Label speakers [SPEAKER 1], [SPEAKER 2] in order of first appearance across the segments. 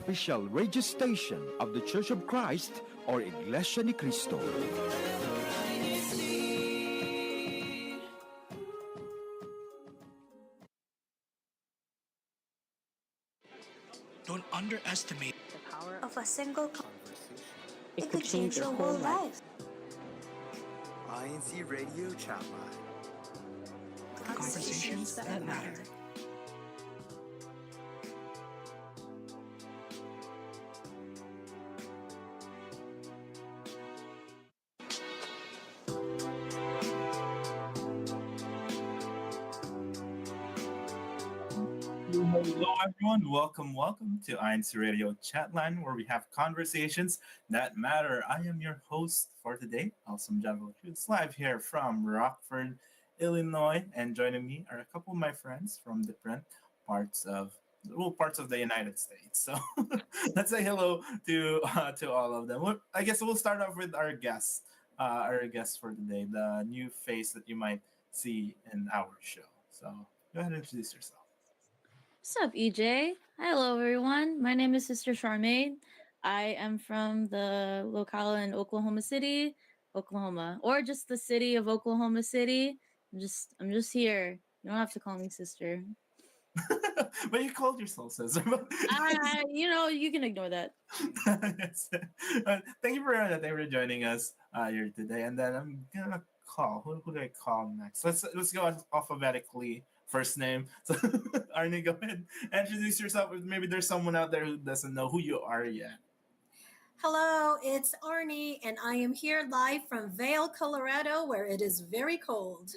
[SPEAKER 1] official radio station of the Church of Christ or Iglesia ni Cristo.
[SPEAKER 2] Don't underestimate
[SPEAKER 3] the power
[SPEAKER 4] of a single
[SPEAKER 3] conversation.
[SPEAKER 4] It could change your whole life.
[SPEAKER 5] INCRadio Chatline.
[SPEAKER 2] conversations that matter.
[SPEAKER 6] Hello, everyone. Welcome to INCRadio Chatline, where we have conversations that matter. I am your host for today, Awesome Jungle Cruz, live here from Rockford, Illinois, and joining me are a couple of my friends from different parts of the United States. So let's say hello to all of them. I guess we'll start off with our guest for today, the new face that you might see in our show. So go ahead and introduce yourself.
[SPEAKER 7] What's up, EJ? Hello, everyone. My name is Sister Charmaine. I am from the locale in Oklahoma City, Oklahoma, or just the city of Oklahoma City. I'm just here. You don't have to call me sister.
[SPEAKER 6] But you called yourself sister.
[SPEAKER 7] You can ignore that.
[SPEAKER 6] Yes. Thank you for joining us here today. And then I'm gonna call. Who do I call next? Let's go alphabetically. First name. So Arnie, go ahead. Introduce yourself. Maybe there's someone out there who doesn't know who you are yet.
[SPEAKER 4] Hello, it's Arnie, and I am here live from Vail, Colorado, where it is very cold.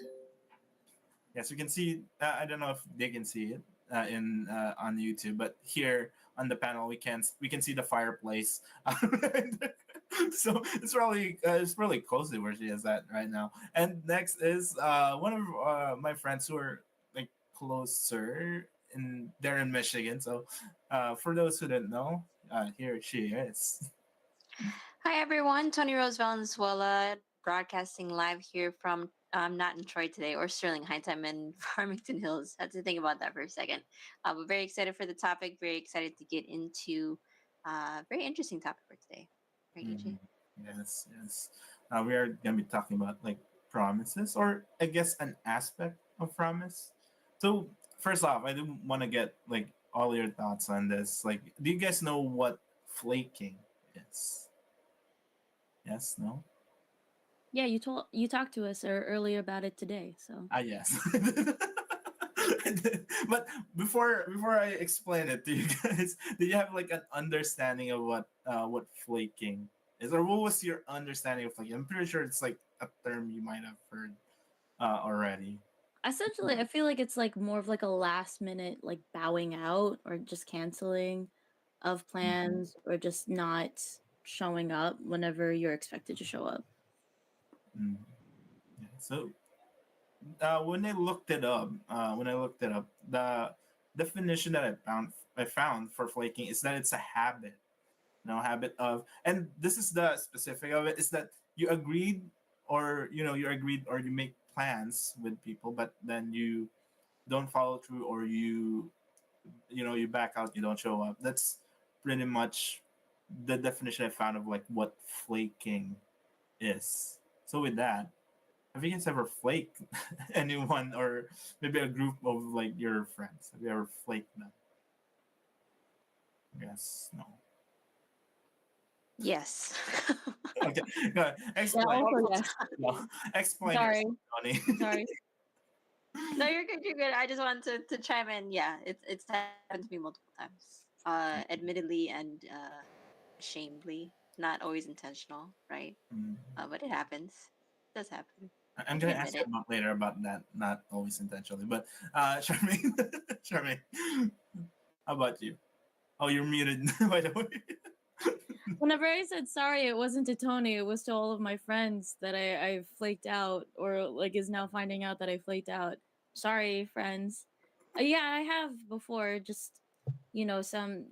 [SPEAKER 6] Yes, we can see. I don't know if they can see it on YouTube, but here on the panel we can see the fireplace. So it's really cozy where she is at right now. And next is one of my friends who are like closer they're in Michigan. So for those who don't know, here she is.
[SPEAKER 3] Hi, everyone. Tony Rose Valenzuela, broadcasting live here from not in Troy today or Sterling Heights. I'm in Farmington Hills. Had to think about that for a second. We're very excited for the topic. Very excited to get into a very interesting topic for today. Right, EJ?
[SPEAKER 6] Yes. We are going to be talking about like promises, or I guess an aspect of promise. So first off, I do want to get like all your thoughts on this. Like, do you guys know what flaking is? Yes, no?
[SPEAKER 7] Yeah, you talked to us earlier about it today. So
[SPEAKER 6] Yes. But before I explain it to you guys, do you have like an understanding of what flaking is, or what was your understanding of flaking? I'm pretty sure it's like a term you might have heard already.
[SPEAKER 7] essentially, I feel like it's like more of like a last minute like bowing out or just canceling of plans or just not showing up whenever you're expected to show up.
[SPEAKER 6] Mm. Yeah. So when I looked it up, the definition that I found for flaking is that it's a habit. Habit of, and this is the specific of it, is that you agreed or you make plans with people, but then you don't follow through, or you back out, you don't show up. That's pretty much the definition I found of like what flaking is. So with that, have you guys ever flaked anyone, or maybe a group of like your friends? Have you ever flaked them? Yes, no.
[SPEAKER 3] Yes.
[SPEAKER 6] Okay, go ahead. Explain.
[SPEAKER 7] Yes.
[SPEAKER 6] No. Explain.
[SPEAKER 7] Sorry.
[SPEAKER 6] Yourself,
[SPEAKER 7] Sorry.
[SPEAKER 3] No, you're good. You're good. I just wanted to chime in. Yeah, it's happened to me multiple times. Admittedly and ashamedly, not always intentional, right?
[SPEAKER 6] Mm.
[SPEAKER 3] But it happens. It does happen.
[SPEAKER 6] I'm
[SPEAKER 3] I
[SPEAKER 6] gonna
[SPEAKER 3] can
[SPEAKER 6] ask
[SPEAKER 3] admit
[SPEAKER 6] you
[SPEAKER 3] it.
[SPEAKER 6] later about that, not always intentionally, but Charmaine, Charmaine, how about you? Oh, you're muted, by the way.
[SPEAKER 7] Whenever I said sorry, it wasn't to Tony. It was to all of my friends that I flaked out, or like is now finding out that I flaked out. Sorry, friends. Yeah, I have before. Just some.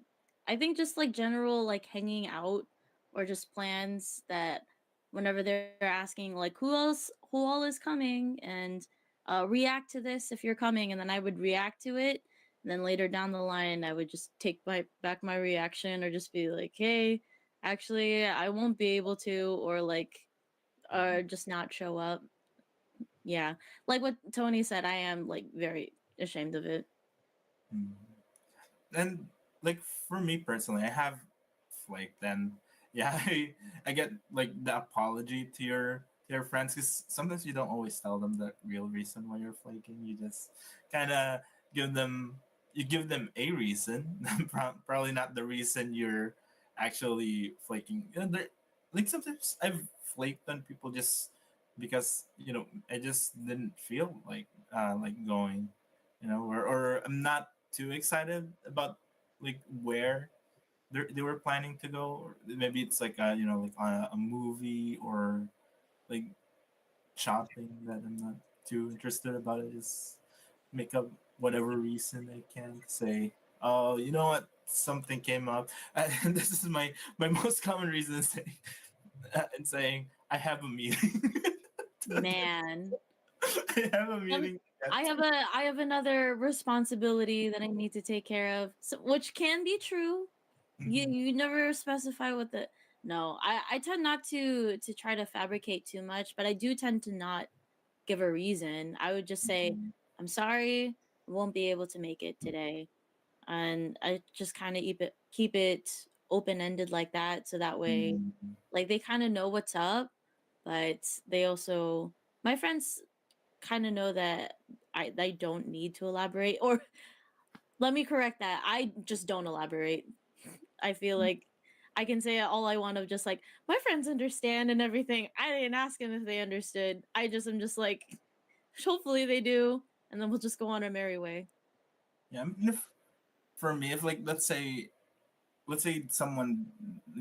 [SPEAKER 7] I think just like general like hanging out, or just plans that whenever they're asking like who all is coming, and react to this if you're coming, and then I would react to it, And then later down the line, I would just take back my reaction or just be like, hey, actually, I won't be able to, or like, or just not show up. Yeah. Like what Tony said, I am like very ashamed of it.
[SPEAKER 6] Mm. And like for me personally, I have flaked, and yeah, I get like the apology to your friends, because sometimes you don't always tell them the real reason why you're flaking. You just kind of give them you give them a reason, probably not the reason you're actually flaking. Like sometimes I've flaked on people just because I just didn't feel like going, or I'm not too excited about like where they were planning to go, or maybe it's like like a movie, or like shopping that I'm not too interested about it. Just make up whatever reason I can to say, oh, you know what, something came up, and this is my most common reason in saying I have a meeting.
[SPEAKER 7] Man.
[SPEAKER 6] I have a
[SPEAKER 7] Um,
[SPEAKER 6] meeting.
[SPEAKER 7] I have another responsibility that I need to take care of, so, which can be true. You never specify what the no. I tend not to try to fabricate too much, but I do tend to not give a reason. I would just say,
[SPEAKER 6] Mhm.
[SPEAKER 7] I'm sorry, I won't be able to make it today. And I just kind of keep it open ended like that, so that way
[SPEAKER 6] Mhm.
[SPEAKER 7] like they kind of know what's up, but they also my friends kind of know that I don't need to elaborate, or let me correct that. I just don't elaborate. I feel like I can say all I want of just like my friends understand and everything. I didn't ask them if they understood. I'm just like hopefully they do, and then we'll just go on our merry way.
[SPEAKER 6] Yeah, I mean, if, for me, if like let's say someone,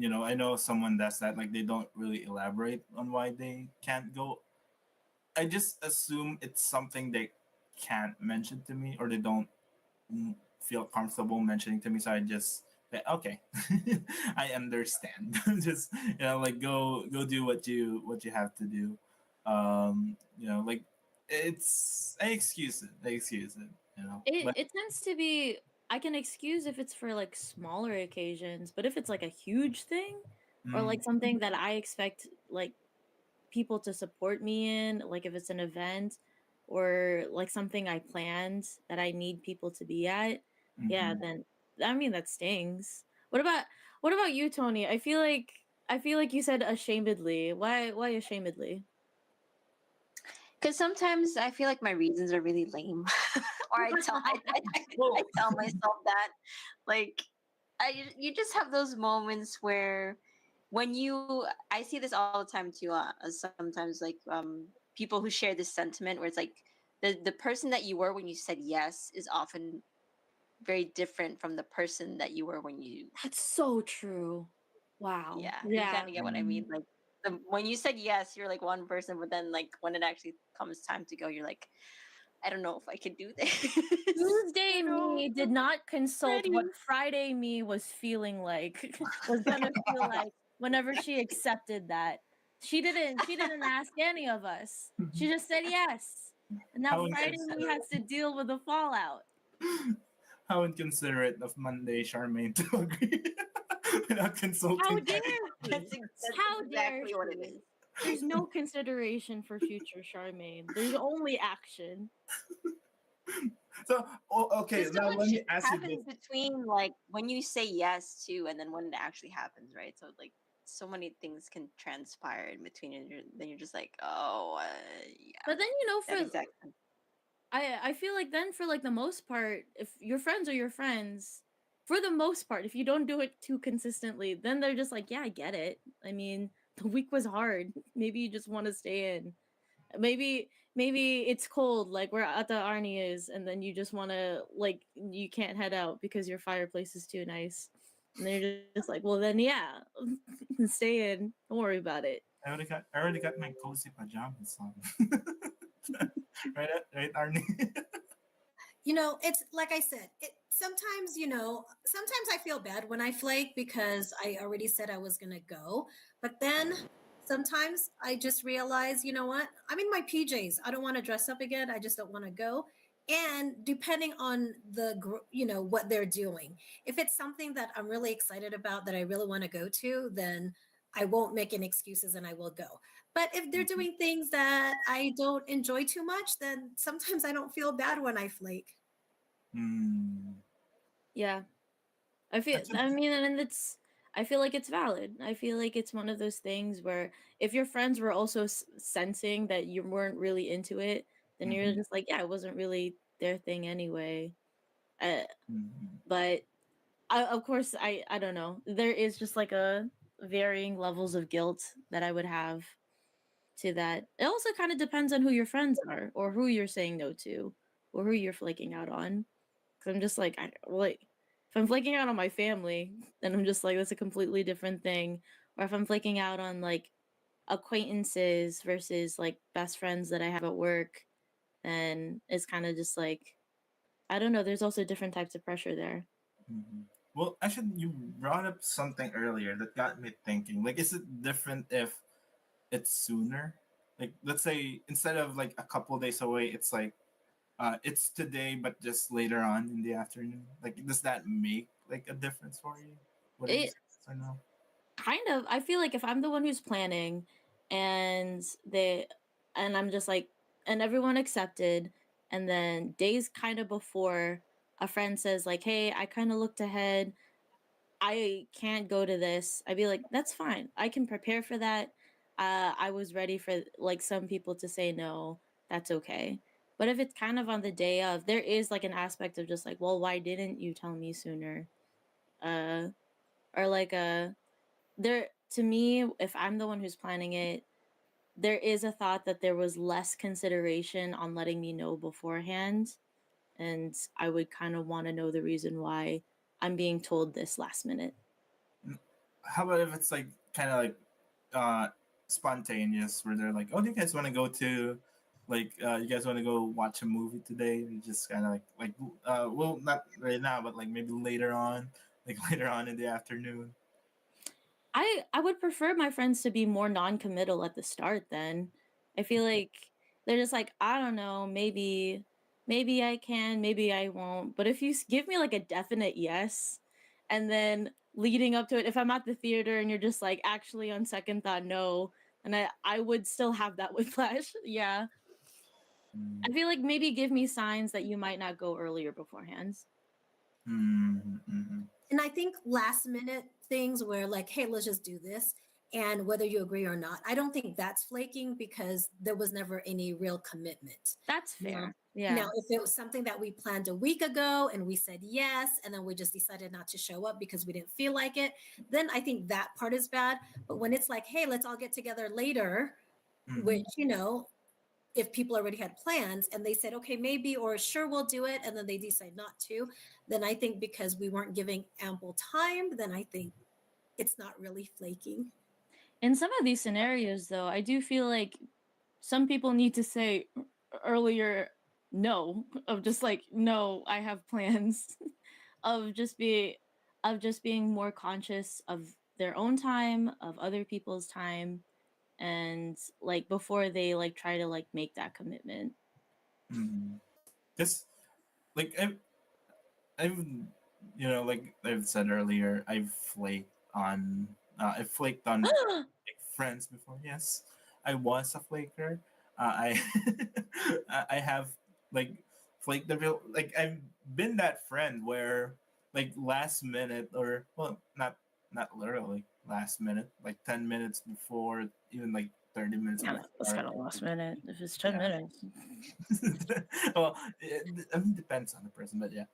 [SPEAKER 6] I know someone that's that, like they don't really elaborate on why they can't go. I just assume it's something they can't mention to me, or they don't feel comfortable mentioning to me. So I just say, okay, I understand. Just like go do what you have to do. Like it's I excuse it. I excuse it.
[SPEAKER 7] It
[SPEAKER 6] But
[SPEAKER 7] it tends to be I can excuse if it's for like smaller occasions, but if it's like a huge thing or
[SPEAKER 6] mm,
[SPEAKER 7] like something that I expect like people to support me in, like if it's an event or like something I planned that I need people to be at, yeah,
[SPEAKER 6] mhm.
[SPEAKER 7] then I mean that stings. What about you, Tony? I feel like you said ashamedly. Why ashamedly?
[SPEAKER 3] Because sometimes I feel like my reasons are really lame, or I
[SPEAKER 6] Well,
[SPEAKER 3] tell myself that, like, you just have those moments where when I see this all the time too. Sometimes like people who share this sentiment where it's like the person that you were when you said yes is often very different from the person that you were when you
[SPEAKER 7] That's so true. Wow.
[SPEAKER 3] yeah, you
[SPEAKER 7] Yeah.
[SPEAKER 3] kind of get what I mean. Like when you said yes, you're like one person, but then like when it actually comes time to go, you're like, I don't know if I could do this.
[SPEAKER 7] Tuesday
[SPEAKER 6] you know,
[SPEAKER 7] me did not consult what
[SPEAKER 6] ready.
[SPEAKER 7] Friday me was feeling like, was gonna feel like whenever she accepted that. She didn't ask any of us. She just said yes. And now
[SPEAKER 6] How
[SPEAKER 7] Friday me
[SPEAKER 6] inconsiderate!
[SPEAKER 7] has to deal with the fallout.
[SPEAKER 6] How inconsiderate of Monday Charmaine to agree without
[SPEAKER 7] How
[SPEAKER 6] consulting
[SPEAKER 7] dare she?
[SPEAKER 3] That's
[SPEAKER 7] How dare
[SPEAKER 3] exactly what it
[SPEAKER 7] she?
[SPEAKER 3] is.
[SPEAKER 7] There's no consideration for future Charmaine. There's only action.
[SPEAKER 6] So, okay,
[SPEAKER 3] Because so
[SPEAKER 6] now let
[SPEAKER 3] much
[SPEAKER 6] me ask you this.
[SPEAKER 3] happens between like when you say yes to and then when it actually happens, right? So like so many things can transpire in between, and then you're just like, oh, yeah,
[SPEAKER 7] But then
[SPEAKER 3] that exact.
[SPEAKER 7] I feel like then for like the most part, if your friends are your friends, for the most part, if you don't do it too consistently, then they're just like, yeah, I get it. I mean, the week was hard. Maybe you just want to stay in. Maybe it's cold, like where Ata Arnie is, and then you just want to like you can't head out because your fireplace is too nice. And they're just like, well, then yeah, stay in. Don't worry about it.
[SPEAKER 6] I already got my cozy pajamas on. Right, right, Arnie.
[SPEAKER 4] It's like I said, sometimes, sometimes I feel bad when I flake because I already said I was going to go. But then sometimes I just realize, you know what? I'm in my PJs. I don't want to dress up again. I just don't want to go. and depending on what they're doing. If it's something that I'm really excited about that I really want to go to, then I won't make any excuses and I will go. But if they're
[SPEAKER 6] Mhm.
[SPEAKER 4] doing things that I don't enjoy too much, then sometimes I don't feel bad when I flake.
[SPEAKER 6] Mm.
[SPEAKER 7] Yeah. I feel,
[SPEAKER 6] That's a,
[SPEAKER 7] I mean, and it's, I feel like it's valid. I feel like it's one of those things where if your friends were also sensing that you weren't really into it, then you're
[SPEAKER 6] mhm,
[SPEAKER 7] just like, yeah, it wasn't really their thing anyway. Uh,
[SPEAKER 6] mhm,
[SPEAKER 7] but of course, I don't know. There is just like a varying levels of guilt that I would have to that. It also kind of depends on who your friends are or who you're saying no to or who you're flaking out on. Because I'm just like, like, if I'm flaking out on my family, then I'm just like, that's a completely different thing. Or if I'm flaking out on like acquaintances versus like best friends that I have at work, then it's kind of just like, I don't know. There's also different types of pressure there.
[SPEAKER 6] mhm. Well, actually, you brought up something earlier that got me thinking. Like, is it different if it's sooner? Like, let's say instead of like a couple days away, it's like it's today, but just later on in the afternoon. Like, does that make like a difference for you? Would it
[SPEAKER 7] It
[SPEAKER 6] just yes or no?
[SPEAKER 7] kind of, I feel like if I'm the one who's planning and I'm just like, and everyone accepted, and then days kind of before a friend says like, hey, I kind of looked ahead, I can't go to this, I'd be like, that's fine, I can prepare for that. I was ready for like some people to say no, that's okay. But if it's kind of on the day of, there is like an aspect of just like, well, why didn't you tell me sooner? uh or like there, to me, if I'm the one who's planning it, there is a thought that there was less consideration on letting me know beforehand, and I would kind of want to know the reason why I'm being told this last minute.
[SPEAKER 6] How about if it's like kind of like uh spontaneous, where they're like, "Oh, do you guys want to go to like you guys want to go watch a movie today?" And you just kind of well, not right now, but like maybe later on, like later on in the afternoon.
[SPEAKER 7] I would prefer my friends to be more non-committal at the start then. I feel like they're just like, I don't know, maybe I can, maybe I won't. But if you give me like a definite yes, and then leading up to it, if I'm at the theater and you're just like, actually on second thought no, and I would still have that whiplash. Yeah. I feel like maybe give me signs that you might not go earlier beforehand.
[SPEAKER 6] Mm-hmm.
[SPEAKER 4] And I think last minute things where like, hey, let's just do this. And whether you agree or not, I don't think that's flaking because there was never any real commitment.
[SPEAKER 7] That's
[SPEAKER 4] Now,
[SPEAKER 7] fair. Yeah.
[SPEAKER 4] now, if it was something that we planned a week ago and we said yes, and then we just decided not to show up because we didn't feel like it, then I think that part is bad. But when it's like, hey, let's all get together later,
[SPEAKER 6] Mm-hmm.
[SPEAKER 4] which, if people already had plans and they said, okay, maybe, or sure, we'll do it, and then they decide not to, then I think because we weren't giving ample time, then I think it's not really flaking.
[SPEAKER 7] In some of these scenarios, though, I do feel like some people need to say earlier no, of just like, no, I have plans, of just being more conscious of their own time, of other people's time, and like before they like try to like make that commitment.
[SPEAKER 6] Mm-hmm. Just like I've like I've said earlier, I've flaked on like, friends before. Yes, I was a flaker. I I have like flaked the real like I've been that friend where like last minute or well not literally last minute, like 10 minutes before, even like 30 minutes
[SPEAKER 7] Yeah, that's
[SPEAKER 6] before.
[SPEAKER 7] kind of last minute. If it's 10
[SPEAKER 6] Yeah.
[SPEAKER 7] minutes.
[SPEAKER 6] Well, I mean, depends on the person, but yeah.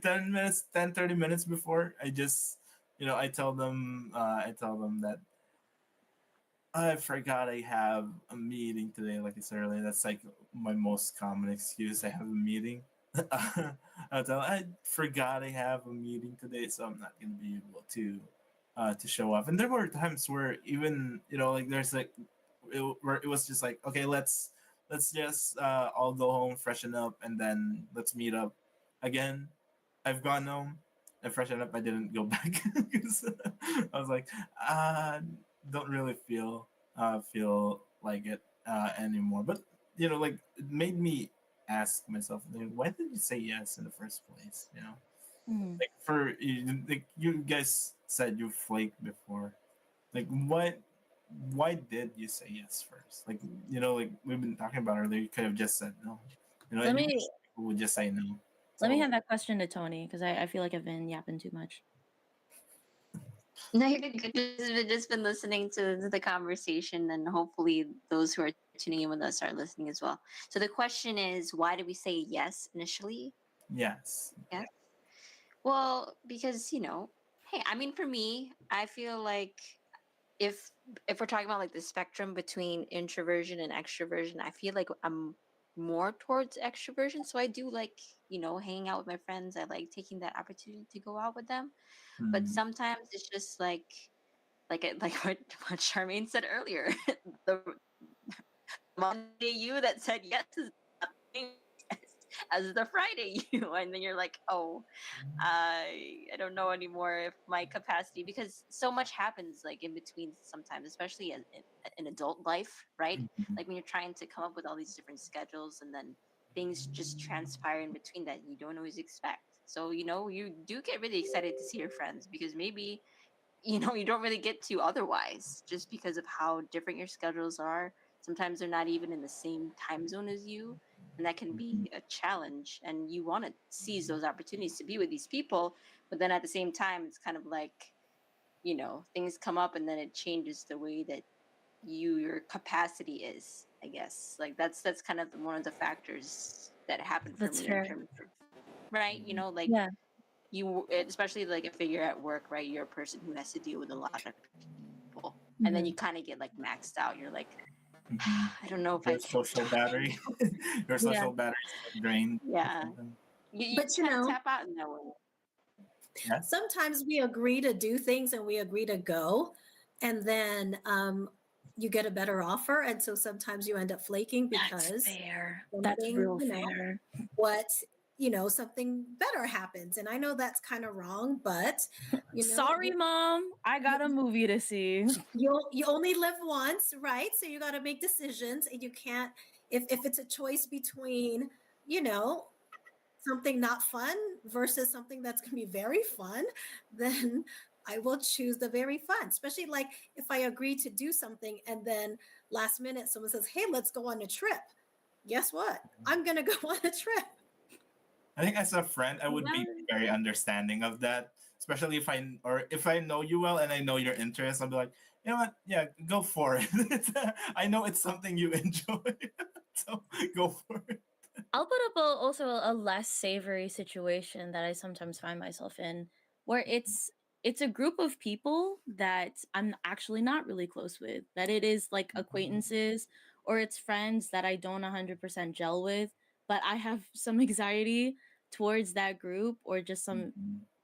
[SPEAKER 6] 10 minutes, 30 minutes before, I just, I tell them that I forgot I have a meeting today, like I said earlier. That's like my most common excuse. I have a meeting. I forgot I have a meeting today, so I'm not going to be able to show up. And there were times where even, like there's like, where it was just like, okay, let's just all go home, freshen up, and then let's meet up again. I've gone home, I freshened up. I didn't go back because I was like, uh, don't really feel like it anymore. But like it made me ask myself, like, why did you say yes in the first place? You know,
[SPEAKER 7] Mm.
[SPEAKER 6] like like you guys said you flaked before. Like what? Why did you say yes first? Like like we've been talking about earlier, you could have just said no.
[SPEAKER 7] Let
[SPEAKER 6] And
[SPEAKER 7] me
[SPEAKER 6] usually people would just say no.
[SPEAKER 7] let me
[SPEAKER 6] So
[SPEAKER 7] hand that question to Tony because I feel like I've been yapping too much.
[SPEAKER 3] No, you're good. Just been listening to the conversation, and hopefully those who are tuning in with us are listening as well. So the question is, why do we say yes initially?
[SPEAKER 6] yes.
[SPEAKER 3] Yes. Well, because hey, I mean, for me, I feel like if if we're talking about like the spectrum between introversion and extroversion, I feel like I'm more towards extroversion. So I do like hanging out with my friends. I like taking that opportunity to go out with them. But
[SPEAKER 6] Mm.
[SPEAKER 3] sometimes it's just like what Charmaine said earlier, the Monday you that said yes is not the same as the Friday you, and then you're like, oh, I don't know anymore if my capacity, because so much happens like in between sometimes, especially in adult life, right?
[SPEAKER 6] Mhm.
[SPEAKER 3] Like when you're trying to come up with all these different schedules, and then things just transpire in between that you don't always expect. So you do get really excited to see your friends because maybe you don't really get to otherwise, just because of how different your schedules are. Sometimes they're not even in the same time zone as you, and that can be a challenge, and you want to seize those opportunities to be with these people, but then at the same time it's kind of like things come up, and then it changes the way that your capacity is, I guess. Like that's kind of one of the factors that happened for
[SPEAKER 7] That's
[SPEAKER 3] me in
[SPEAKER 7] fair.
[SPEAKER 3] terms of, right, like
[SPEAKER 7] Yeah,
[SPEAKER 3] especially like if you're at work, right, you're a person who has to deal with a lot of people, and then
[SPEAKER 7] mhm.
[SPEAKER 3] you kind of get like maxed out. You're like,
[SPEAKER 6] Mhm.
[SPEAKER 3] I don't know if I
[SPEAKER 6] Your
[SPEAKER 3] can
[SPEAKER 6] social
[SPEAKER 3] join.
[SPEAKER 6] battery, your
[SPEAKER 7] Yeah.
[SPEAKER 6] social battery is like drained or
[SPEAKER 3] Yeah,
[SPEAKER 6] something.
[SPEAKER 3] you
[SPEAKER 4] But
[SPEAKER 3] kind of tap out in that way.
[SPEAKER 6] Yes.
[SPEAKER 4] sometimes we agree to do things and we agree to go, and then you get a better offer. And so sometimes you end up flaking
[SPEAKER 7] That's
[SPEAKER 4] because
[SPEAKER 7] fair. That's
[SPEAKER 4] something,
[SPEAKER 7] real fair.
[SPEAKER 4] what, something better happens. And I know that's kind of wrong, but
[SPEAKER 7] Sorry, mom. I
[SPEAKER 4] you,
[SPEAKER 7] got a movie to see.
[SPEAKER 4] you only live once, right? So you got to make decisions, and you can't, if it's a choice between, you know, something not fun versus something that's going to be very fun, then I will choose the very fun. Especially like if I agree to do something and then last minute someone says, "Hey, let's go on a trip." Guess what? I'm going to go on a trip.
[SPEAKER 6] I think as a friend, I would be
[SPEAKER 7] Yeah.
[SPEAKER 6] very understanding of that, especially if I know you well and I know your interests. I'll be like, you know what? Yeah, go for it. I know it's something you enjoy, so go for it.
[SPEAKER 7] I'll put up also a less savory situation that I sometimes find myself in, where it's a group of people that I'm actually not really close with, that it is like acquaintances or it's friends that I don't 100% gel with, but I have some anxiety towards that group or just
[SPEAKER 6] Mhm.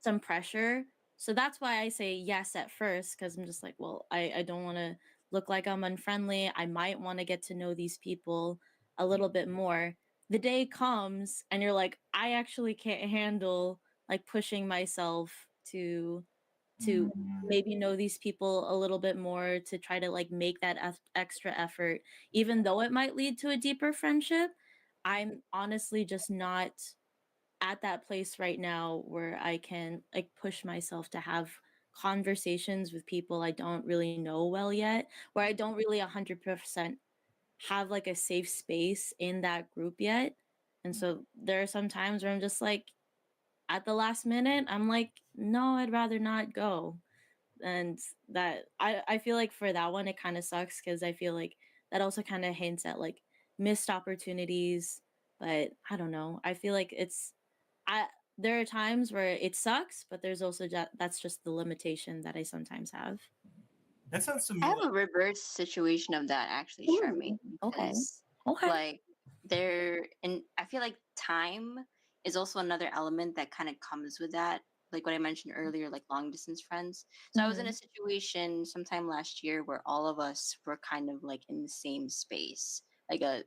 [SPEAKER 7] some pressure. So that's why I say yes at first, because I'm just like, well, I don't want to look like I'm unfriendly. I might want to get to know these people a little bit more. The day comes and you're like, I actually can't handle like pushing myself to to
[SPEAKER 6] Mhm.
[SPEAKER 7] maybe know these people a little bit more, to try to like make that extra effort, even though it might lead to a deeper friendship. I'm honestly just not at that place right now where I can like push myself to have conversations with people I don't really know well yet, where I don't really 100% have like a safe space in that group yet. And so there are some times where I'm just like, at the last minute, I'm like, no, I'd rather not go. And that I feel like for that one, it kind of sucks because I feel like that also kind of hints at like missed opportunities. But I don't know. I feel like I there are times where it sucks, but there's also that's just the limitation that I sometimes have.
[SPEAKER 6] That sounds to
[SPEAKER 3] I
[SPEAKER 6] me
[SPEAKER 3] have
[SPEAKER 6] like
[SPEAKER 3] a reverse situation of that actually, Charmaine,
[SPEAKER 7] Ooh, okay.
[SPEAKER 3] because
[SPEAKER 7] Okay.
[SPEAKER 3] like and I feel like time is also another element that kind of comes with that. Like what I mentioned earlier, like long distance friends. So I was in a
[SPEAKER 7] Mhm.
[SPEAKER 3] situation sometime last year where all of us were kind of like in the same space, like a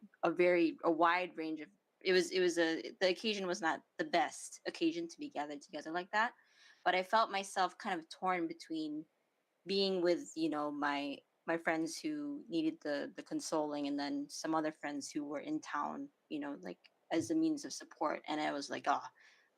[SPEAKER 3] wide range of. It was the occasion was not the best occasion to be gathered together like that, but I felt myself kind of torn between being with my friends who needed the consoling, and then some other friends who were in town, like as a means of support. And I was like, oh,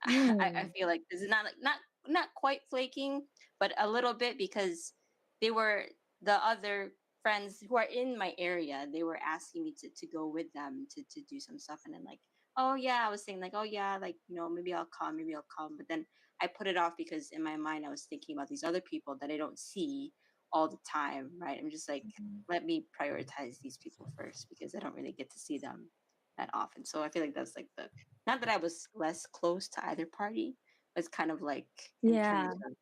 [SPEAKER 3] I
[SPEAKER 7] Mm.
[SPEAKER 3] feel like this is not quite flaking, but a little bit, because they were the other friends who are in my area. They were asking me to go with them to do some stuff, and then like, oh yeah, I was saying like, oh yeah, like maybe I'll come, maybe I'll come. But then I put it off because in my mind I was thinking about these other people that I don't see all the time, right? I'm just like,
[SPEAKER 6] Mhm.
[SPEAKER 3] let me prioritize these people first because I don't really get to see them that often. So I feel like that's like the not that I was less close to either party, but it's kind of like in terms
[SPEAKER 7] Yeah,
[SPEAKER 3] of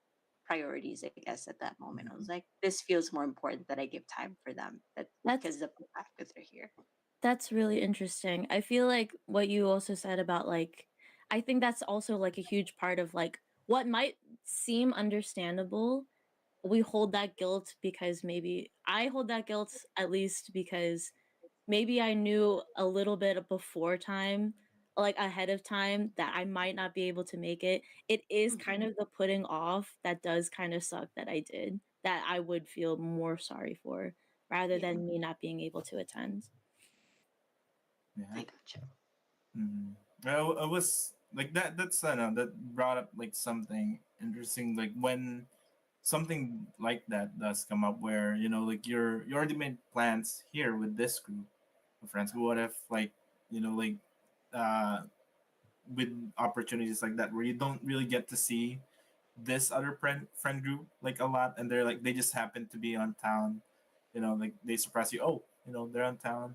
[SPEAKER 3] priorities, I guess at that moment. I was
[SPEAKER 6] Mhm.
[SPEAKER 3] like, this feels more important that I give time for them that
[SPEAKER 7] that's
[SPEAKER 3] because of the fact that they're here.
[SPEAKER 7] that's really interesting. I feel like what you also said about like, I think that's also like a huge part of like what might seem understandable. We hold that guilt because maybe I hold that guilt at least because maybe I knew a little bit before time, like ahead of time, that I might not be able to make it. It is kind of the putting off that does kind of suck that I did, that I would feel more sorry for rather
[SPEAKER 4] Yeah.
[SPEAKER 7] than me not being able to attend.
[SPEAKER 6] Yeah.
[SPEAKER 3] I gotcha.
[SPEAKER 6] Mhm. I was like that. That's I know that brought up like something interesting. Like when something like that does come up, where like you already made plans here with this group of friends. What if like like uh with opportunities like that where you don't really get to see this other friend group like a lot, and they're like they just happen to be on town, like they surprise you. Oh, they're on town,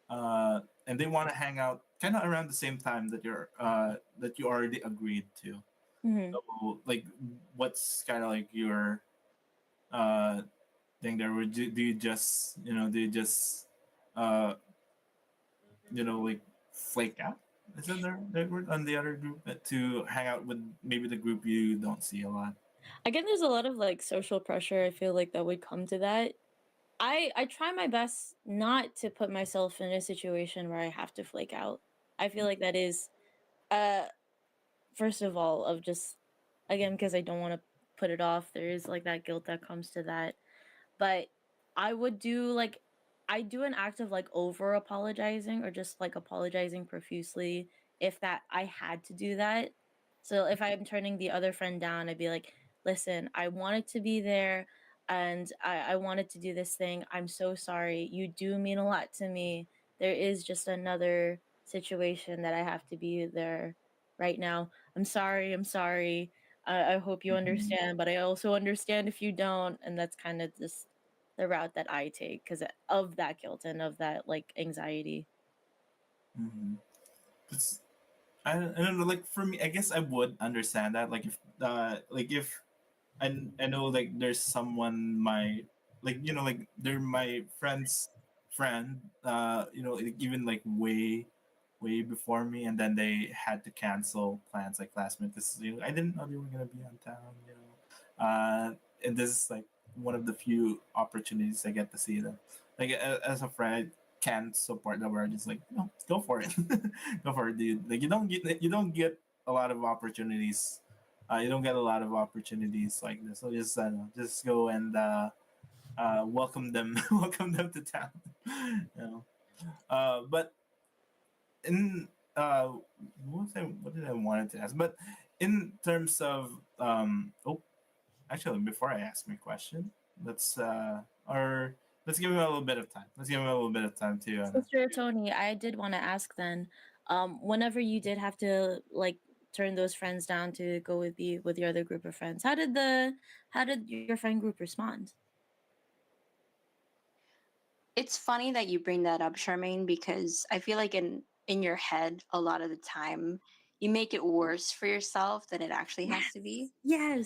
[SPEAKER 6] and they want to hang out kind of around the same time that you already agreed to.
[SPEAKER 7] Mhm.
[SPEAKER 6] So like, what's kind of like your uh thing there? Would do you just do you just uh like flake out? Is that the word on the other group, to hang out with maybe the group you don't see a lot?
[SPEAKER 7] Again, there's a lot of like social pressure I feel like that would come to that. I try my best not to put myself in a situation where I have to flake out. I feel like that is uh first of all of just again because I don't want to put it off. There is like that guilt that comes to that. But I would do like I do an act of like over apologizing or just like apologizing profusely if that I had to do that. So if I'm turning the other friend down, I'd be like, listen, I wanted to be there and I wanted to do this thing. I'm so sorry. You do mean a lot to me. There is just another situation that I have to be there right now. I'm sorry. I'm sorry. I hope you
[SPEAKER 6] Mhm.
[SPEAKER 7] understand, but I also understand if you don't. And that's kind of just the route that I take because of that guilt and of that like anxiety.
[SPEAKER 6] Mhm. 'Cause I don't know. Like for me, I guess I would understand that. Like if I know like there's someone like like they're my friend's friend. Like, even like way before me, and then they had to cancel plans like last minute because I didn't know they were gonna be on town. And this is like one of the few opportunities I get to see them. Like as a friend, I can support them. Where I just like, go for it, go for it, dude. Like you don't get a lot of opportunities. You don't get a lot of opportunities like this. So just go and welcome them, welcome them to town. you know. But in what did I wanted to ask? But in terms of oh, actually, before I ask my question, let's or let's give him a little bit of time. Let's give him a little bit of time to
[SPEAKER 7] Sister Tony, I did want to ask then, whenever you did have to like turn those friends down to go with your other group of friends, how did your friend group respond?
[SPEAKER 3] It's funny that you bring that up, Charmaine, because I feel like in your head a lot of the time you make it worse for yourself than it actually has to be.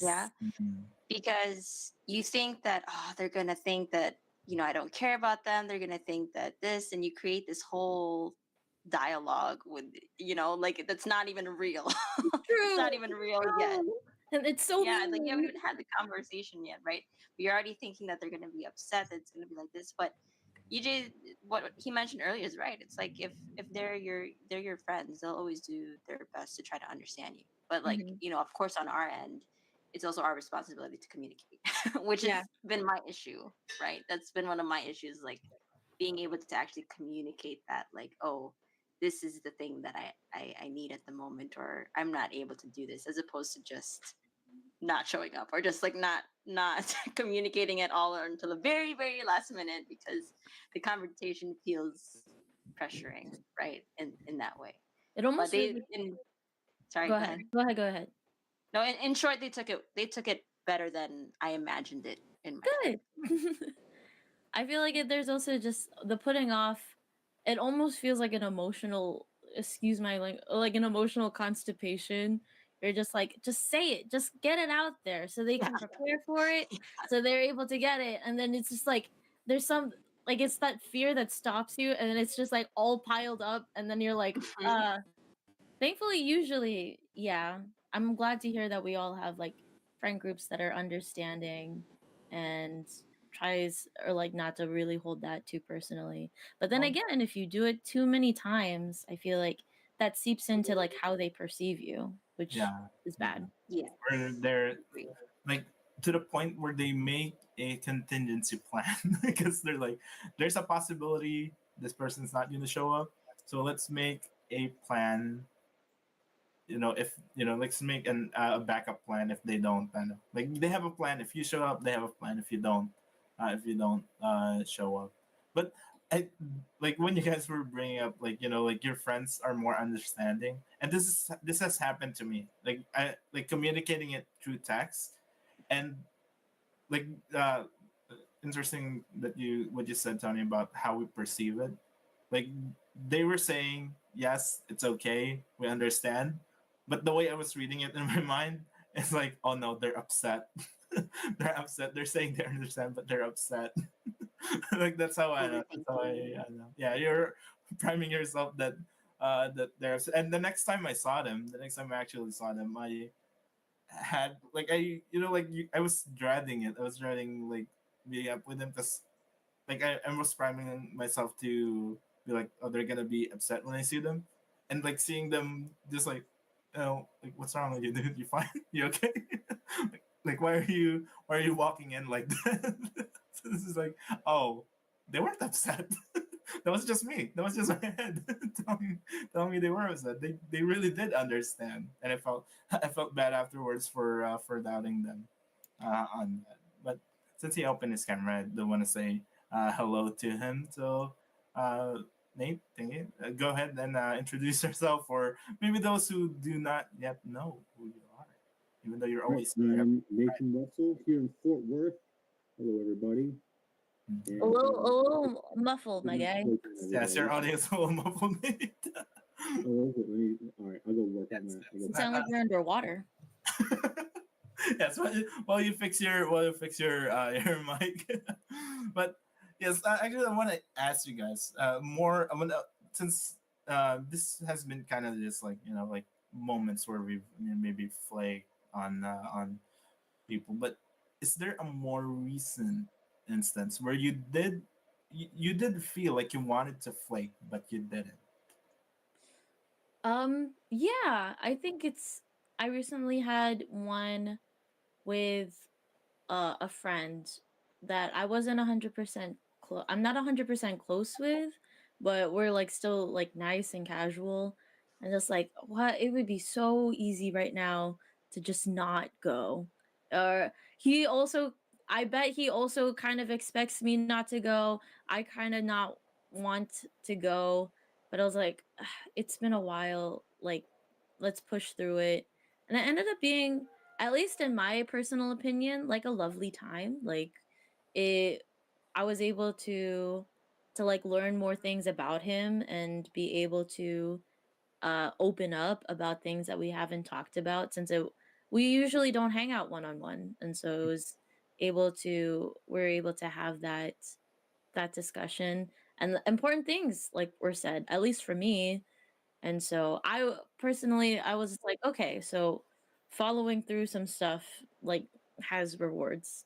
[SPEAKER 3] Yeah.
[SPEAKER 7] Yes.
[SPEAKER 6] Mhm.
[SPEAKER 3] Because you think that, oh, they're gonna think that, I don't care about them, they're gonna think that this, and you create this whole dialogue with, like that's not even real. It's
[SPEAKER 7] True.
[SPEAKER 3] not even real yet.
[SPEAKER 7] True. And it's so
[SPEAKER 3] Yeah, like you haven't
[SPEAKER 7] mean.
[SPEAKER 3] even had the conversation yet, right? But you're already thinking that they're gonna be upset, that it's gonna be like this. But you did what he mentioned earlier is right. It's like if they're your friends, they'll always do their best to try to understand you. But like,
[SPEAKER 7] Mhm.
[SPEAKER 3] of course on our end, it's also our responsibility to communicate, which has
[SPEAKER 7] Yeah.
[SPEAKER 3] been my issue, right? That's been one of my issues, like being able to actually communicate that, like, oh, this is the thing that I need at the moment, or I'm not able to do this, as opposed to just not showing up, or just like not communicating at all, or until the very very last minute, because the conversation feels pressuring, right, in that way.
[SPEAKER 7] It
[SPEAKER 3] But
[SPEAKER 7] almost
[SPEAKER 3] they
[SPEAKER 7] really.
[SPEAKER 3] in sorry,
[SPEAKER 7] Go
[SPEAKER 3] go
[SPEAKER 7] ahead.
[SPEAKER 3] ahead.
[SPEAKER 7] Go ahead. Go ahead.
[SPEAKER 3] No, in short, they took it better than I imagined it in my head.
[SPEAKER 7] Good. I feel like there's also just the putting off. It almost feels like an emotional, excuse my like an emotional constipation. You're just like, just say it, just get it out there, so they
[SPEAKER 3] Yeah.
[SPEAKER 7] can prepare for it, so they're able to get it, and then it's just like there's some like it's that fear that stops you, and then it's just like all piled up, and then you're like,
[SPEAKER 3] Mhm.
[SPEAKER 7] Thankfully, usually, yeah. I'm glad to hear that we all have like friend groups that are understanding and tries or like not to really hold that too personally. But then
[SPEAKER 6] Well,
[SPEAKER 7] again, if you do it too many times, I feel like that seeps into like how they perceive you, which
[SPEAKER 6] yeah,
[SPEAKER 7] is
[SPEAKER 6] yeah.
[SPEAKER 7] bad.
[SPEAKER 3] Yeah,
[SPEAKER 6] Where they're
[SPEAKER 3] agree.
[SPEAKER 6] like to the point where they make a contingency plan because they're like, there's a possibility this person's not going to show up, so let's make a plan. If let's make a backup plan if they don't. Like they have a plan if you show up, they have a plan if you don't show up. But I like when you guys were bringing up like like your friends are more understanding, and this has happened to me. Like I like communicating it through text, and like interesting that you what you said, Tony, about how we perceive it. Like they were saying, yes, it's okay, we understand, but the way I was reading it in my mind, it's like, oh no, they're upset. They're upset. They're saying they understand, but they're upset. Like that's how I know. That's how
[SPEAKER 3] Overthinking.
[SPEAKER 6] I know. Yeah, you're priming yourself that they're upset. And the next time I actually saw them, I had like I was dreading it. I was dreading like being up with them because like I was priming myself to be like, oh, they're gonna be upset when I see them, and like seeing them just like, like what's wrong with you, dude? You fine? You okay? like why are you walking in like that? So this is like, oh, they weren't upset. That was just me. That was just my head telling me they were upset. They really did understand, and I felt bad afterwards for doubting them on that. But since he opened his camera, I don't want to say hello to him. So, Nate, thank you. Go ahead and introduce yourself, or maybe those who do not yet know who you are, even though you're
[SPEAKER 5] All right,
[SPEAKER 6] always here.
[SPEAKER 5] I'm Nathan Russell here in Fort Worth. Hello, everybody.
[SPEAKER 7] A
[SPEAKER 5] And
[SPEAKER 7] little muffled, my guy.
[SPEAKER 6] Yes, your
[SPEAKER 5] everybody.
[SPEAKER 6] audio is a little muffled, Nate.
[SPEAKER 5] Oh, okay. All right, I'll go work on
[SPEAKER 6] Yes,
[SPEAKER 5] that.
[SPEAKER 7] You
[SPEAKER 6] yes.
[SPEAKER 7] sound like you're underwater.
[SPEAKER 6] Yes, while you fix your mic. But yes, actually, I want to ask you guys more. I want to since this has been kind of just like like moments where we've maybe flaked on people. But is there a more recent instance where you did feel like you wanted to flake but you didn't?
[SPEAKER 7] Yeah, I think I recently had one with a friend that I wasn't 100% close. I'm not 100% close with, but we're like still like nice and casual. And just like, what? It would be so easy right now to just not go. He also, I bet he also kind of expects me not to go. I kind of not want to go, but I was like, it's been a while. Like, let's push through it. And it ended up being, at least in my personal opinion, like a lovely time. Like it I was able to like learn more things about him and be able to open up about things that we haven't talked about since we usually don't hang out one on one. And so it was we're able to have that discussion, and the important things like were said, at least for me. And so personally, I was like, okay, so following through some stuff like has rewards.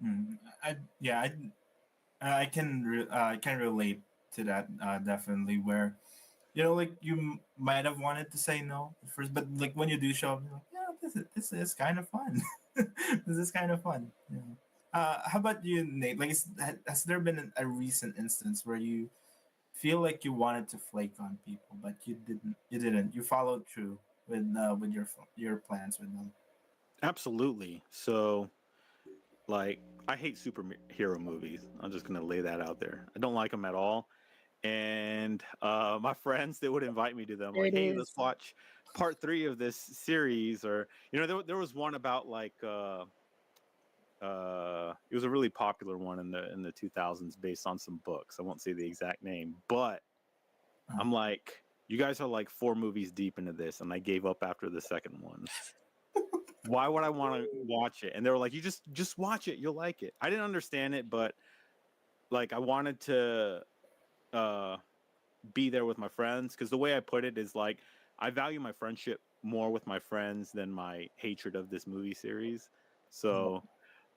[SPEAKER 6] Hmm. I can relate to that definitely. Where like you might have wanted to say no at first, but like when you do show up, you're like, yeah, this is kind of fun. This is kind of fun. How about you, Nate? Like, has there been a recent instance where you feel like you wanted to flake on people, but you didn't. You didn't. You followed through with your plans with them.
[SPEAKER 8] Absolutely. So, like, I hate superhero movies. I'm just gonna lay that out there. I don't like them at all. And my friends, they would invite me to them,
[SPEAKER 7] There
[SPEAKER 8] like,
[SPEAKER 7] it
[SPEAKER 8] "Hey, let's
[SPEAKER 7] is.
[SPEAKER 8] watch part 3 of this series," or there was one about like it was a really popular one in the 2000s based on some books. I won't say the exact name, but I'm like, you guys are like 4 movies deep into this, and I gave up after the second one. Why would I want to watch it? And they were like, you just watch it, you'll like it. I didn't understand it, but like I wanted to uh be there with my friends, because the way I put it is like I value my friendship more with my friends than my hatred of this movie series. So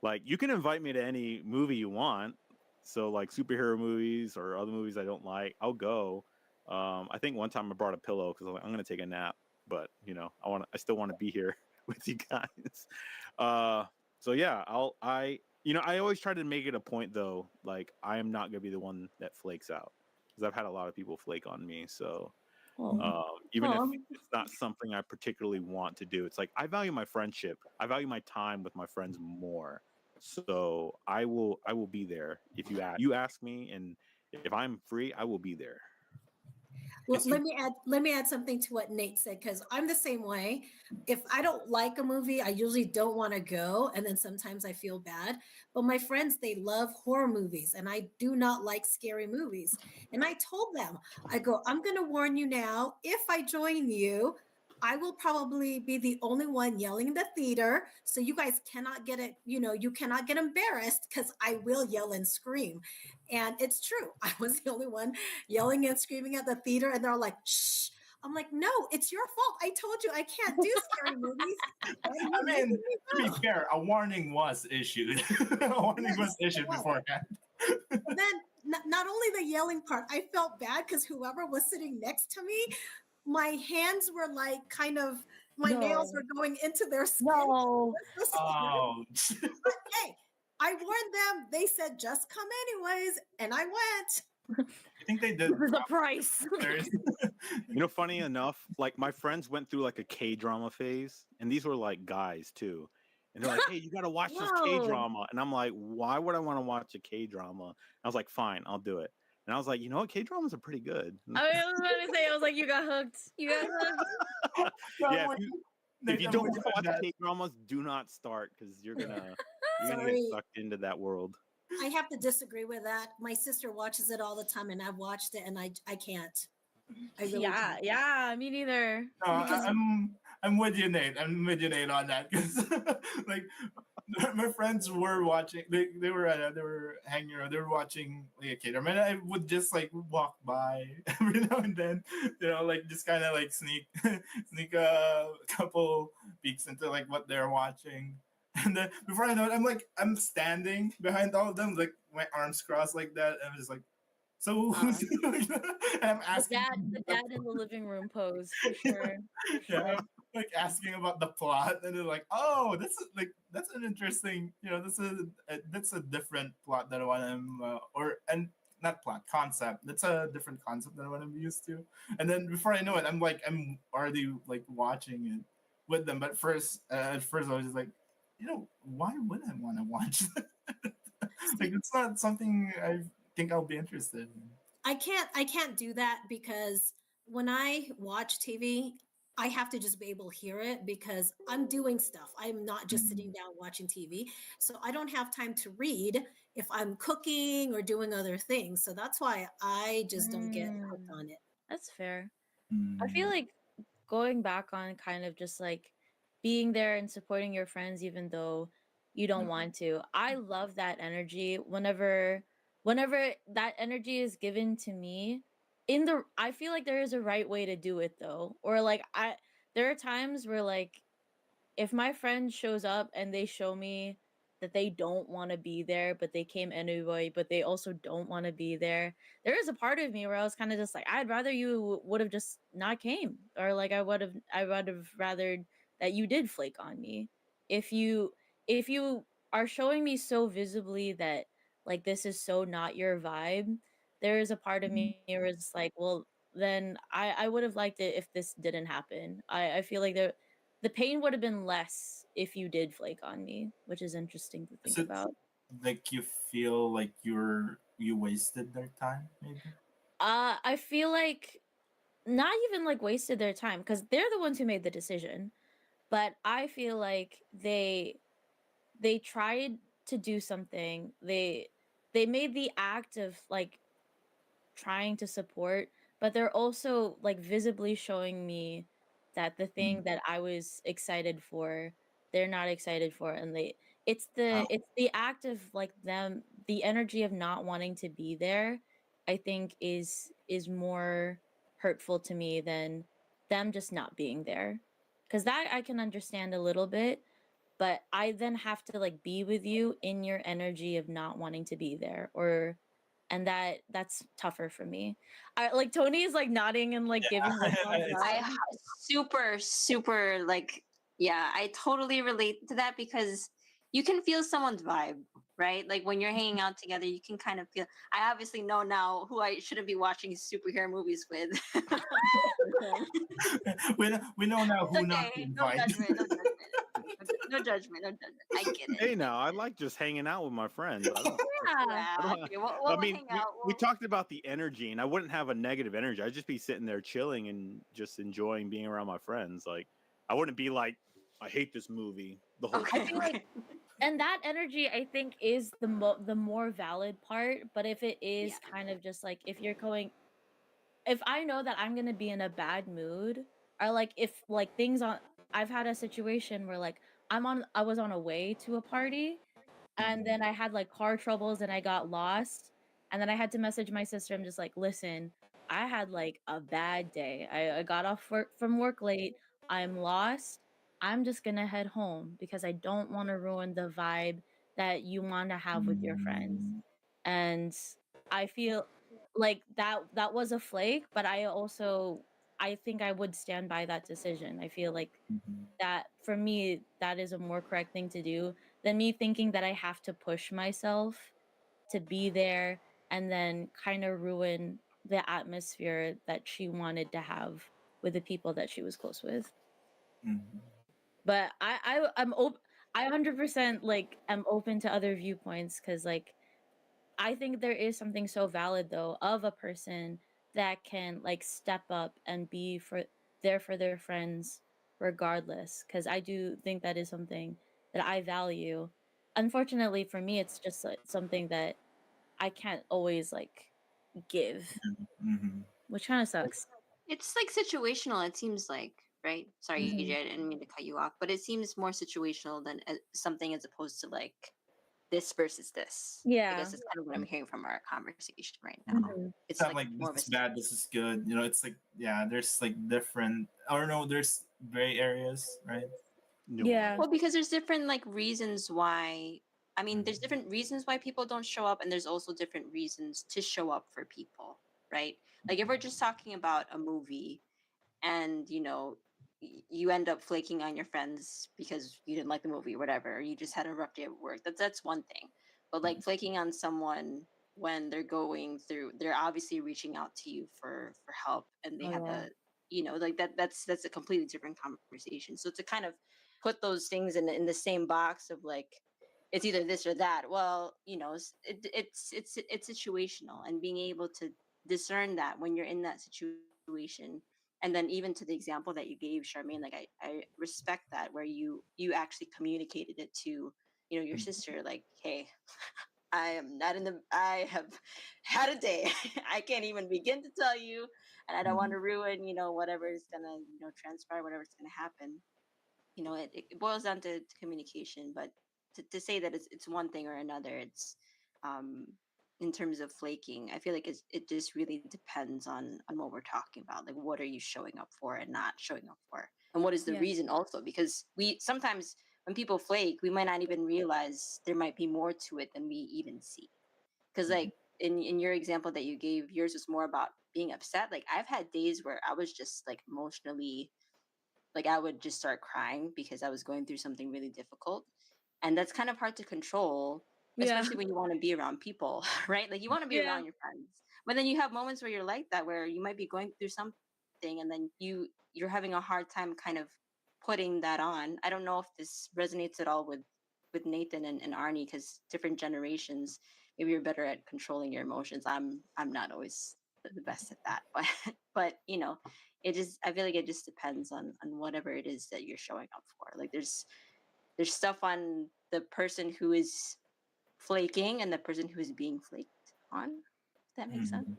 [SPEAKER 8] like you can invite me to any movie you want. So like superhero movies or other movies I don't like, I'll go. I think one time I brought a pillow because I'm gonna take a nap, but I still want to be here with you guys. Uh, so yeah, I always try to make it a point though, like I am not gonna be the one that flakes out, because I've had a lot of people flake on me. So
[SPEAKER 7] Oh.
[SPEAKER 8] even if
[SPEAKER 7] Aw.
[SPEAKER 8] it's not something I particularly want to do, it's like I value my friendship. I value my time with my friends more. So I will be there if you ask me, and if I'm free, I will be there.
[SPEAKER 4] Well, let me add something to what Nate said, because I'm the same way. If I don't like a movie, I usually don't want to go, and then sometimes I feel bad. But my friends, they love horror movies, and I do not like scary movies. And I told them, I go, I'm going to warn you now. If I join you, I will probably be the only one yelling in the theater. So you guys cannot get it, you cannot get embarrassed because I will yell and scream. And it's true. I was the only one yelling and screaming at the theater, and they're like, shh. I'm like, no, it's your fault. I told you I can't do scary movies. And
[SPEAKER 6] I
[SPEAKER 4] you're making
[SPEAKER 6] mean,
[SPEAKER 4] me
[SPEAKER 6] to be
[SPEAKER 4] go.
[SPEAKER 6] fair, a warning was issued. A warning was
[SPEAKER 4] Yes, it
[SPEAKER 6] issued
[SPEAKER 4] was.
[SPEAKER 6] beforehand.
[SPEAKER 4] And then not only the yelling part, I felt bad because whoever was sitting next to me, my hands were like kind of, my nails
[SPEAKER 7] No.
[SPEAKER 4] were going into their skin.
[SPEAKER 7] No.
[SPEAKER 4] It was so scary.
[SPEAKER 6] Oh,
[SPEAKER 4] But hey, I warned them. They said, just come anyways. And I went.
[SPEAKER 6] I think they did.
[SPEAKER 7] This is the price.
[SPEAKER 6] There's-
[SPEAKER 8] Funny enough, like my friends went through like a K-drama phase, and these were like guys too. And they're like, "Hey, you got to watch this
[SPEAKER 7] Whoa.
[SPEAKER 8] K-drama." And I'm like, "Why would I want to watch a K-drama?" I was like, "Fine, I'll do it." And I was like, "You know what? K-dramas are pretty good."
[SPEAKER 7] I was about to say, I was like, you got hooked. You got hooked.
[SPEAKER 8] Yeah, if you
[SPEAKER 6] I'm
[SPEAKER 8] don't
[SPEAKER 6] with
[SPEAKER 8] want
[SPEAKER 6] you
[SPEAKER 8] to
[SPEAKER 6] on
[SPEAKER 8] watch
[SPEAKER 6] that.
[SPEAKER 8] K-dramas, do not start, because you're gonna get
[SPEAKER 4] Sorry.
[SPEAKER 8] sucked into that world.
[SPEAKER 4] I have to disagree with that. My sister watches it all the time, and I've watched it, and I can't. I really
[SPEAKER 7] Yeah,
[SPEAKER 4] can't.
[SPEAKER 7] yeah, me neither.
[SPEAKER 6] No,
[SPEAKER 4] Because
[SPEAKER 6] I'm with you, Nate. I'm with you, Nate, on that because like my friends were watching. They were hanging around. They were watching like a kid. I mean, I would just like walk by every now and then. Like just kind of like sneak a couple peeks into like what they're watching. And then before I know it, I'm standing behind all of them, like my arms crossed like that, and I'm just like, so who's and I'm asking
[SPEAKER 7] The dad in the living room pose for sure. For
[SPEAKER 6] yeah,
[SPEAKER 7] sure.
[SPEAKER 6] I'm like asking about the plot, and they're like, "Oh, that's an interesting, that's a different plot than what I'm and not plot concept. That's a different concept than what I'm used to." And then before I know it, I'm already like watching it with them. But at first, I was just like, why would I want to watch that? Like, it's not something I think I'll be interested in.
[SPEAKER 4] I can't do that because when I watch TV, I have to just be able to hear it because I'm doing stuff. I'm not just
[SPEAKER 6] Mm.
[SPEAKER 4] sitting down watching TV. So I don't have time to read if I'm cooking or doing other things. So that's why I just don't get hooked
[SPEAKER 7] Mm,
[SPEAKER 4] on it.
[SPEAKER 7] that's fair. I feel
[SPEAKER 6] Mm.
[SPEAKER 7] like going back on kind of just like being there and supporting your friends even though you don't want to. I love that energy whenever that energy is given to me I feel like there is a right way to do it though. Or like there are times where like if my friend shows up and they show me that they don't want to be there, but they came anyway, but they also don't want to be there, there is a part of me where I was kind of just like, I'd rather you would have just not came, or like I would have rathered that you did flake on me. If you are showing me so visibly that like this is so not your vibe, there is a part of me where it's like, well, then I would have liked it if this didn't happen. I feel like the pain would have been less if you did flake on me, which is interesting to
[SPEAKER 6] Is
[SPEAKER 7] think
[SPEAKER 6] it
[SPEAKER 7] about.
[SPEAKER 6] like you feel like you wasted their time, maybe?
[SPEAKER 7] I feel like not even like wasted their time because they're the ones who made the decision, but I feel like they tried to do something. They made the act of like trying to support, but they're also like visibly showing me that the
[SPEAKER 6] Mm.
[SPEAKER 7] thing that I was excited for, they're not excited for, and
[SPEAKER 6] Oh.
[SPEAKER 7] it's the act of like them, the energy of not wanting to be there, I think is more hurtful to me than them just not being there. Cuz that I can understand a little bit, but I then have to like be with you in your energy of not wanting to be there, or and that's tougher for me. I like Tony is like nodding and like giving the thumbs
[SPEAKER 6] It's,
[SPEAKER 7] up.
[SPEAKER 3] Super like, yeah, I totally relate to that because you can feel someone's vibe, right? Like when you're hanging out together, you can kind of feel. I obviously know now who I shouldn't be watching superhero movies with.
[SPEAKER 6] we know now
[SPEAKER 3] It's
[SPEAKER 6] who not
[SPEAKER 3] okay.
[SPEAKER 6] to
[SPEAKER 3] No
[SPEAKER 6] invite.
[SPEAKER 3] judgment. No judgment. No judgment. No judgment. I get it.
[SPEAKER 8] Hey, now I like just hanging out with my friends. I don't.
[SPEAKER 7] Yeah.
[SPEAKER 8] I
[SPEAKER 3] Yeah.
[SPEAKER 8] don't.
[SPEAKER 3] Okay.
[SPEAKER 8] I
[SPEAKER 3] We'll
[SPEAKER 8] mean,
[SPEAKER 3] hang
[SPEAKER 8] we,
[SPEAKER 3] out.
[SPEAKER 8] we talked about the energy, and I wouldn't have a negative energy. I'd just be sitting there chilling and just enjoying being around my friends. Like, I wouldn't be like, I hate this movie the whole
[SPEAKER 7] I
[SPEAKER 3] Okay.
[SPEAKER 8] time.
[SPEAKER 7] feel like and that energy I think is the more valid part, but if it is
[SPEAKER 3] Yeah.
[SPEAKER 7] kind of just like if you're going, if I know that I'm gonna be in a bad mood, or like if like things on, I've had a situation where like I was on a way to a party, and then I had like car troubles and I got lost, and then I had to message my sister. I'm just like, listen, I had like a bad day. I got off from work late. I'm lost. I'm just gonna head home because I don't want to ruin the vibe that you want to have with your friends. And I feel like that was a flake, but I think I would stand by that decision. I feel like that for me that is a more correct thing to do than me thinking that I have to push myself to be there and then kind of ruin the atmosphere that she wanted to have with the people that she was close with.
[SPEAKER 6] Mhm.
[SPEAKER 7] But I 100% like am open to other viewpoints cuz like I think there is something so valid though of a person that can like step up and be for there for their friends regardless, cuz I do think that is something that I value. Unfortunately for me it's just like, something that I can't always like give,
[SPEAKER 6] Mhm.
[SPEAKER 7] which kind of sucks.
[SPEAKER 3] It's like situational. It seems like, right? Sorry,
[SPEAKER 7] Mhm.
[SPEAKER 3] EJ, I didn't mean to cut you off, but it seems more situational than something as opposed to like this versus this. I
[SPEAKER 7] Yeah.
[SPEAKER 3] guess that's kind of what I'm hearing from our conversation right now.
[SPEAKER 7] Mhm.
[SPEAKER 6] It's
[SPEAKER 3] It's
[SPEAKER 6] not
[SPEAKER 3] like
[SPEAKER 6] like
[SPEAKER 3] more
[SPEAKER 6] this
[SPEAKER 3] of a
[SPEAKER 6] is bad, this is good. You know, it's like yeah, there's like different. I don't know. There's gray areas, right?
[SPEAKER 7] Yeah.
[SPEAKER 3] well, because there's different like reasons why. I mean, there's
[SPEAKER 6] Mhm.
[SPEAKER 3] different reasons why people don't show up, and there's also different reasons to show up for people, right? Like if we're just talking about a movie, and you end up flaking on your friends because you didn't like the movie or whatever, or you just had a rough day at work, that's one thing. But like flaking on someone when they're obviously reaching out to you for help, and they
[SPEAKER 7] Oh
[SPEAKER 3] have
[SPEAKER 7] yeah.
[SPEAKER 3] like that's a completely different conversation. So to kind of put those things in the same box of like it's either this or that, well, it's situational, and being able to discern that when you're in that situation. And then even to the example that you gave, Charmaine, like I respect that, where you actually communicated it to your sister, like, hey, I am not in the I have had a day. I can't even begin to tell you, and I don't want to ruin whatever is gonna transpire, whatever's gonna happen. It boils down to communication. But to say that it's one thing or another, it's um in terms of flaking, I feel like it just really depends on what we're talking about. Like, what are you showing up for and not showing up for, and what is the
[SPEAKER 7] Yeah.
[SPEAKER 3] reason also? Because we sometimes, when people flake, we might not even realize there might be more to it than we even see. Because like in your example that you gave, yours was more about being upset. Like, I've had days where I was just like emotionally, like I would just start crying because I was going through something really difficult. And that's kind of hard to control,
[SPEAKER 7] Yeah.
[SPEAKER 3] especially when you want to be around people, right? Like, you want to be
[SPEAKER 7] Yeah.
[SPEAKER 3] around your friends, But then you have moments where you're like that, where you might be going through something, and then you're having a hard time kind of putting that on. I don't know if this resonates at all with Nathan and Arnie, because different generations, maybe you're better at controlling your emotions. I'm not always the best at that, but you know, it just, I feel like it just depends on whatever it is that you're showing up for. Like there's stuff on the person who is flaking and the person who is being flaked on. If that makes sense.
[SPEAKER 6] Mhm.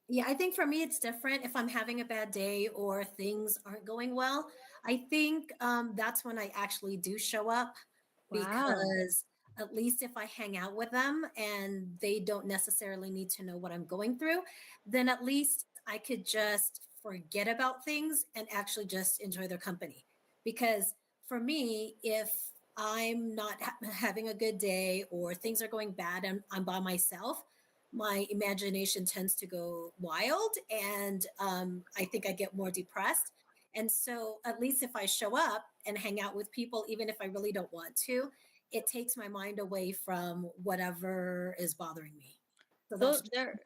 [SPEAKER 4] Yeah, I think for me it's different. If I'm having a bad day or things aren't going well, I think that's when I actually do show up,
[SPEAKER 7] Wow.
[SPEAKER 4] because at least if I hang out with them and they don't necessarily need to know what I'm going through, then at least I could just forget about things and actually just enjoy their company. Because for me, if I'm not having a good day or things are going bad and I'm by myself, my imagination tends to go wild, and I think I get more depressed. And so at least if I show up and hang out with people, even if I really don't want to, it takes my mind away from whatever is bothering me. So
[SPEAKER 7] Though
[SPEAKER 4] that's just,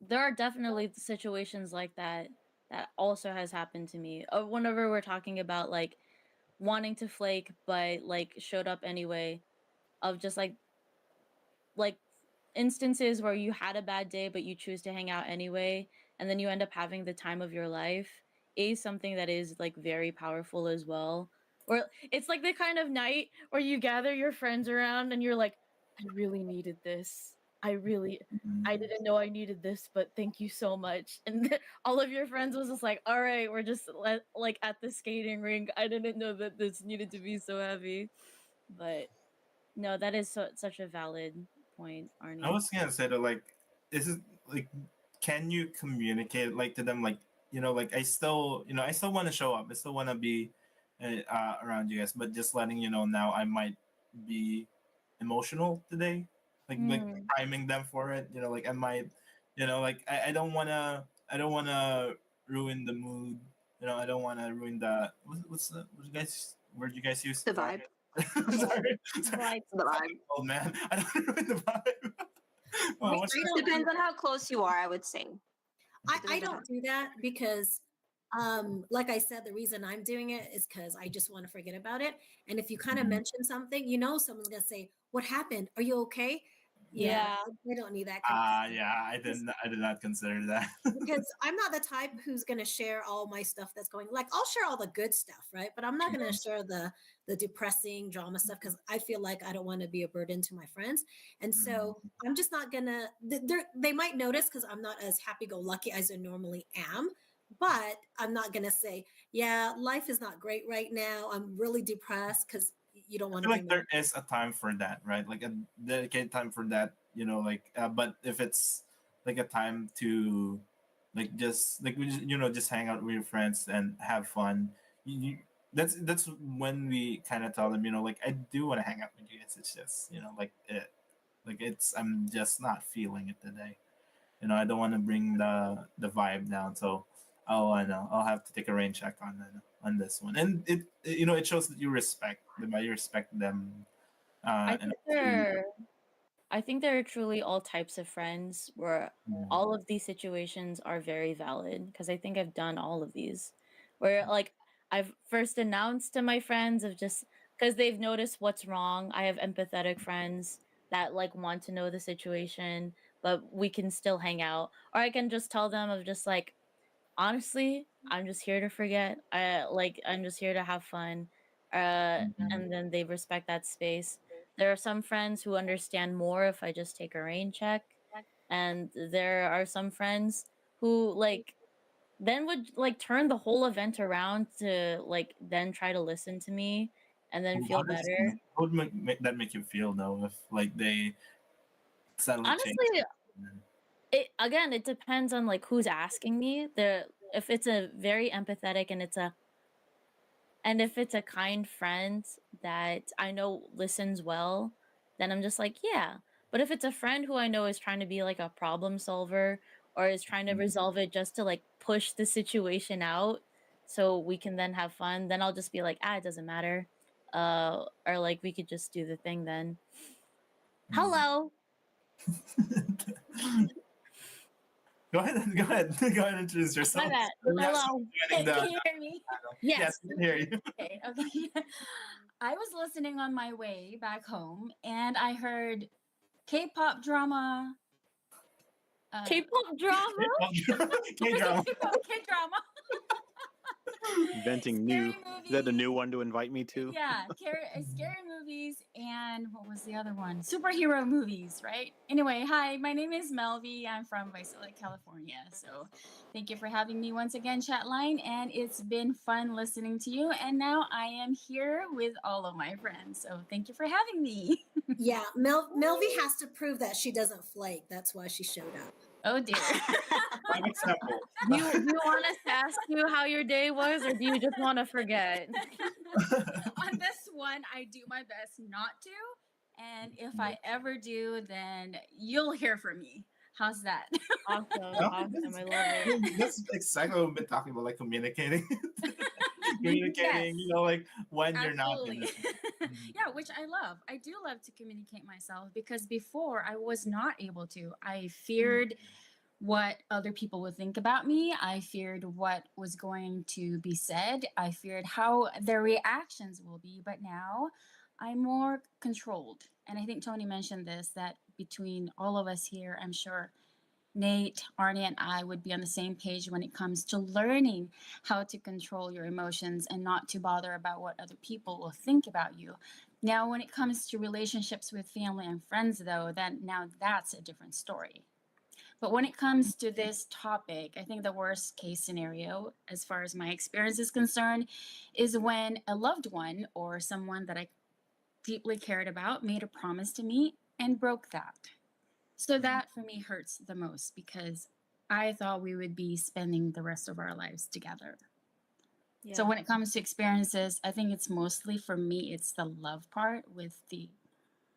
[SPEAKER 7] there are definitely situations like that that also has happened to me. Whenever we're talking about like wanting to flake but like showed up anyway, of just like instances where you had a bad day but you choose to hang out anyway, and then you end up having the time of your life, is something that is like very powerful as well. Or it's like the kind of night where you gather your friends around and you're like, I really needed this. I
[SPEAKER 6] Mhm.
[SPEAKER 7] didn't know I needed this, but thank you so much. And all of your friends was just like, all right, we're just like at the skating rink. I didn't know that this needed to be so heavy. But no, that is such a valid point,
[SPEAKER 6] I
[SPEAKER 7] Arnie.
[SPEAKER 6] was gonna say that, like, is it like, can you communicate like to them, like, like, I still want to show up, I still want to be around you guys, but just letting you know now I might be emotional today, like
[SPEAKER 7] Mm.
[SPEAKER 6] timing them for it, like I might, like I don't wanna ruin the mood, I don't want to ruin the what's the what you guys word you guys use,
[SPEAKER 3] The
[SPEAKER 6] sorry.
[SPEAKER 3] vibe.
[SPEAKER 6] Sorry.
[SPEAKER 7] Vibe.
[SPEAKER 3] The vibe.
[SPEAKER 6] Oh man, I don't ruin the vibe. Well,
[SPEAKER 4] I,
[SPEAKER 6] what's
[SPEAKER 4] I
[SPEAKER 6] that?
[SPEAKER 4] don't do
[SPEAKER 3] Depends on how close you are, I would say. It
[SPEAKER 4] I
[SPEAKER 3] depends on how.
[SPEAKER 4] don't do that because like I said, the reason I'm doing it is because I just want to forget about it. And if you kind of
[SPEAKER 6] Mhm.
[SPEAKER 4] mention something, someone's gonna say, "What happened? Are you okay?" Yeah,
[SPEAKER 7] Yeah.
[SPEAKER 4] I don't need that kind of thing.
[SPEAKER 6] Yeah, I did not consider that.
[SPEAKER 4] Because I'm not the type who's going to share all my stuff that's going, like, I'll share all the good stuff, right? But I'm not going to share the depressing drama stuff because I feel like I don't want to be a burden to my friends. And so
[SPEAKER 6] Mhm.
[SPEAKER 4] I'm just not going to, they might notice because I'm not as happy go lucky as I normally am. But I'm not going to say, yeah, life is not great right now. I'm really depressed, because you don't
[SPEAKER 6] I
[SPEAKER 4] want to
[SPEAKER 6] feel like
[SPEAKER 4] bring
[SPEAKER 6] there
[SPEAKER 4] them.
[SPEAKER 6] is a time for that, right? Like a dedicated time for that, like, but if it's like a time to, like, just like just hang out with your friends and have fun, you, that's when we kind of tell them, like, I do want to hang out with you guys. It's just, like it's I'm just not feeling it today. I don't want to bring the vibe down. So, oh, I know, I'll have to take a rain check on this one, and it shows that you respect them. You respect them,
[SPEAKER 7] I
[SPEAKER 6] and
[SPEAKER 7] think there I think there are truly all types of friends where all of these situations are very valid, because I think I've done all of these where like I've first announced to my friends of just because they've noticed what's wrong. I have empathetic friends that like want to know the situation, but we can still hang out. Or I can just tell them of just like, honestly, I'm just here to forget. I'm just here to have fun. And then they respect that space. There are some friends who understand more if I just take a rain check, and there are some friends who like then would like turn the whole event around to like then try to listen to me and then
[SPEAKER 6] how
[SPEAKER 7] feel
[SPEAKER 6] does
[SPEAKER 7] better.
[SPEAKER 6] how would make that make you feel though, if like they suddenly change?
[SPEAKER 7] Honestly, it depends on like who's asking me. The If it's a very empathetic and if it's a kind friend that I know listens well, then I'm just like, yeah. But if it's a friend who I know is trying to be like a problem solver or is trying to resolve it just to like push the situation out so we can then have fun, then I'll just be like, it doesn't matter. Or like we could just do the thing then.
[SPEAKER 6] Mm.
[SPEAKER 7] Hello.
[SPEAKER 6] Go ahead. Go ahead. Go ahead and introduce yourself.
[SPEAKER 7] My bad.
[SPEAKER 6] We have
[SPEAKER 7] Hello.
[SPEAKER 6] someone
[SPEAKER 7] Can
[SPEAKER 6] joining
[SPEAKER 7] you hear me?
[SPEAKER 6] Yes, we can hear you.
[SPEAKER 7] Okay. Okay. I was listening on my way back home, and I heard K-pop drama.
[SPEAKER 9] K-pop drama.
[SPEAKER 6] K-drama.
[SPEAKER 7] K-drama.
[SPEAKER 8] Inventing
[SPEAKER 7] Scary
[SPEAKER 8] new. Is that a new
[SPEAKER 7] movies.
[SPEAKER 8] one to invite me to?
[SPEAKER 7] Yeah, scary movies, and what was the other one? Superhero movies, right? Anyway, hi, my name is Melvi. I'm from Visalia, California. So thank you for having me once again, Chatline, and it's been fun listening to you. And now I am here with all of my friends. So thank you for having me.
[SPEAKER 4] Yeah, Melvi has to prove that she doesn't flake. That's why she showed up.
[SPEAKER 7] Oh dear.
[SPEAKER 6] Prime example.
[SPEAKER 9] Do you want us to ask you how your day was, or do you just want to forget?
[SPEAKER 7] On this one, I do my best not to. And if I ever do, then you'll hear from me. How's that?
[SPEAKER 9] Awesome, awesome. I love it.
[SPEAKER 6] That's exactly what we've been talking about, like communicating. Communicating,
[SPEAKER 7] Yes.
[SPEAKER 6] like when you're not in
[SPEAKER 7] Absolutely.
[SPEAKER 6] it.
[SPEAKER 7] Yeah, which I love. I do love to communicate myself because before I was not able to. I feared what other people would think about me. I feared what was going to be said. I feared how their reactions will be. But now I'm more controlled. And I think Tony mentioned this, that between all of us here, I'm sure Nate, Arnie, and I would be on the same page when it comes to learning how to control your emotions and not to bother about what other people will think about you. Now, when it comes to relationships with family and friends, though, then now that's a different story. But when it comes to this topic, I think the worst case scenario, as far as my experience is concerned, is when a loved one or someone that I deeply cared about made a promise to me and broke that. So that for me hurts the most because I thought we would be spending the rest of our lives together. So when it comes to experiences, I think it's mostly for me, it's the love part with the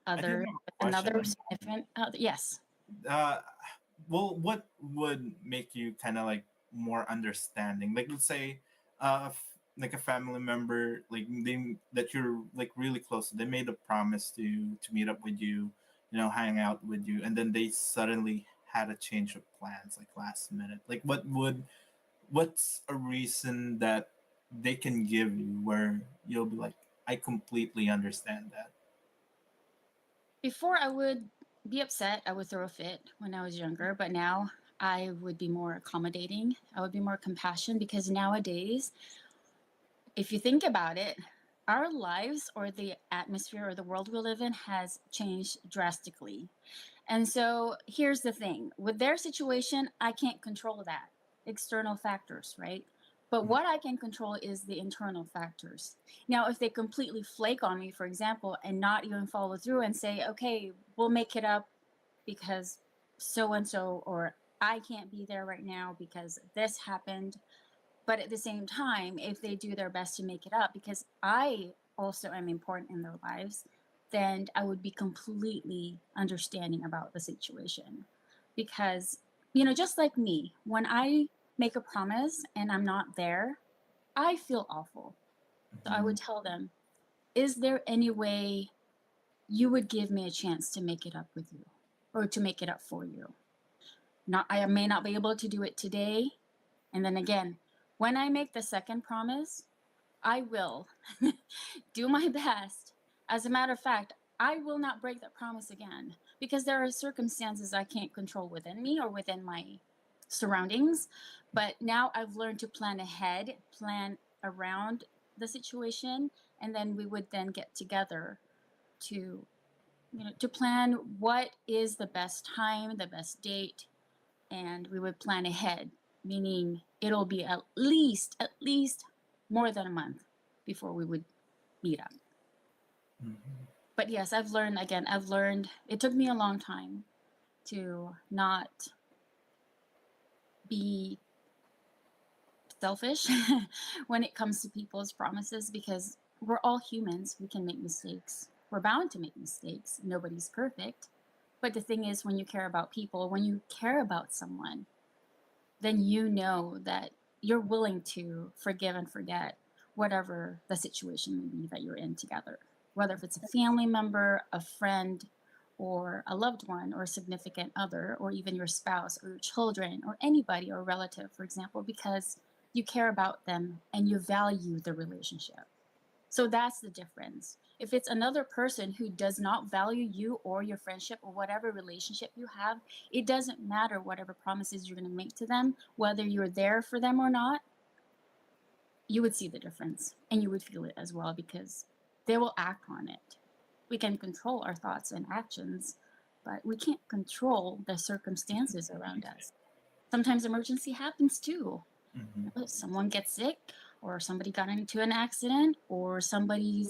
[SPEAKER 6] I do
[SPEAKER 7] other,
[SPEAKER 6] have a
[SPEAKER 7] another
[SPEAKER 6] question.
[SPEAKER 7] significant other. Yes.
[SPEAKER 6] Well, what would make you kind of like more understanding? Like, let's say, like a family member, like that you're like really close to, they made a promise to meet up with you, hang out with you, and then they suddenly had a change of plans, like last minute. Like, what's a reason that they can give you where you'll be like, I completely understand that.
[SPEAKER 7] Before I would be upset, I would throw a fit when I was younger, but now I would be more accommodating. I would be more compassionate because nowadays, if you think about it, our lives or the atmosphere or the world we live in has changed drastically. And so here's the thing with their situation, I can't control that. External factors, right? But what I can control is the internal factors. Now, if they completely flake on me, for example, and not even follow through and say, okay, we'll make it up because so and so, or I can't be there right now because this happened. But at the same time, if they do their best to make it up, because I also am important in their lives, then I would be completely understanding about the situation. Because, just like me, when I make a promise and I'm not there, I feel awful. So I would tell them, is there any way you would give me a chance to make it up with you or to make it up for you? I may not be able to do it today. And then again, when I make the second promise, I will do my best. As a matter of fact, I will not break that promise again because there are circumstances I can't control within me or within my surroundings. But now I've learned to plan ahead, plan around the situation, and then we would then get together to to plan what is the best time, the best date, and we would plan ahead, meaning it'll be at least more than a month before we would meet up. But yes, I've learned it took me a long time to not be selfish when it comes to people's promises because we're all humans. We can make mistakes. We're bound to make mistakes. Nobody's perfect. But the thing is, when you care about people, when you care about someone, then you know that you're willing to forgive and forget whatever the situation may be that you're in together. Whether if it's a family member, a friend,
[SPEAKER 10] or a loved one or a significant other or even your spouse or your children or anybody or relative, for example, because you care about them and you value the relationship. So that's the difference. If it's another person who does not value you or your friendship or whatever relationship you have, it doesn't matter whatever promises you're going to make to them, whether you're there for them or not, you would see the difference and you would feel it as well because they will act on it. We can control our thoughts and actions, but we can't control the circumstances around us. Sometimes emergency happens too.
[SPEAKER 6] Mm-hmm.
[SPEAKER 10] Someone gets sick, or somebody got into an accident, or somebody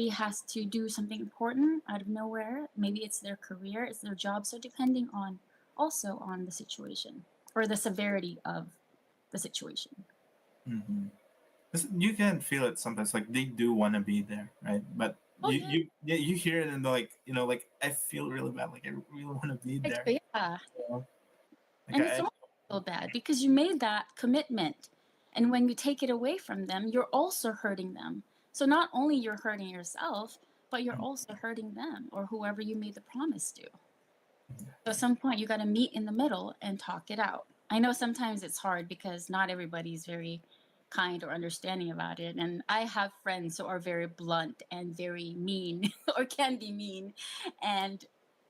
[SPEAKER 10] has to do something important out of nowhere. Maybe it's their career, it's their job. So depending on also on the situation or the severity of the situation.
[SPEAKER 6] Mm-hmm. You can feel it sometimes, like they do want to be there, right? But you hear it and they're like, like I feel really bad, like I really want to be there.
[SPEAKER 10] Yeah.
[SPEAKER 6] Like
[SPEAKER 10] And it's not so bad because you made that commitment. And when you take it away from them, you're also hurting them. So not only you're hurting yourself, but you're also hurting them or whoever you made the promise to. So at some point, you got to meet in the middle and talk it out. I know sometimes it's hard because not everybody's very kind or understanding about it. And I have friends who are very blunt and very mean or can be mean. And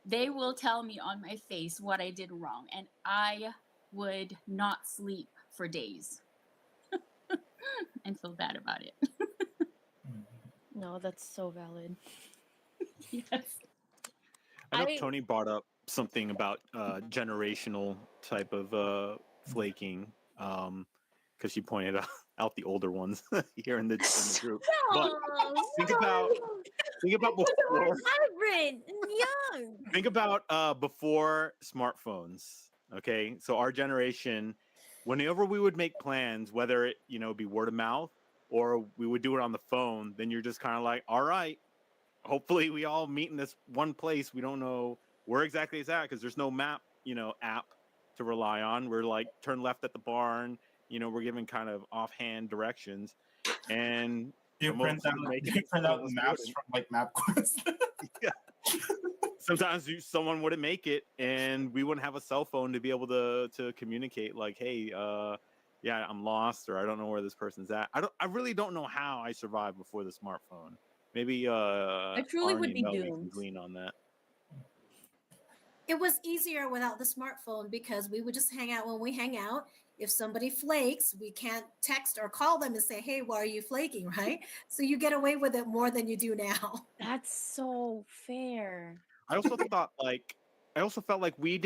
[SPEAKER 10] they will tell me on my face what I did wrong. And I would not sleep for days and feel bad about it.
[SPEAKER 7] No, that's so valid.
[SPEAKER 10] Yes.
[SPEAKER 8] I know Tony brought up something about generational type of flaking, because she pointed out the older ones here in the group. But think about before.
[SPEAKER 7] Young.
[SPEAKER 8] Think about before smartphones. Okay, so our generation, whenever we would make plans, whether it be word of mouth or we would do it on the phone, then you're just kind of like, all right, hopefully we all meet in this one place. We don't know where exactly it's at because there's no map, app to rely on. We're like turn left at the barn. We're given kind of offhand directions, and
[SPEAKER 6] you print out maps from like MapQuest.
[SPEAKER 8] Yeah. Sometimes someone wouldn't make it, and we wouldn't have a cell phone to be able to communicate. Like, hey, yeah, I'm lost, or I don't know where this person's at. I really don't know how I survived before the smartphone. Maybe
[SPEAKER 7] I truly would be
[SPEAKER 8] can
[SPEAKER 7] doomed.
[SPEAKER 8] glean on that.
[SPEAKER 4] It was easier without the smartphone because we would just hang out when we hang out. If somebody flakes, we can't text or call them and say, hey, why are you flaking, right? So you get away with it more than you do now.
[SPEAKER 7] That's so fair.
[SPEAKER 8] I also felt like we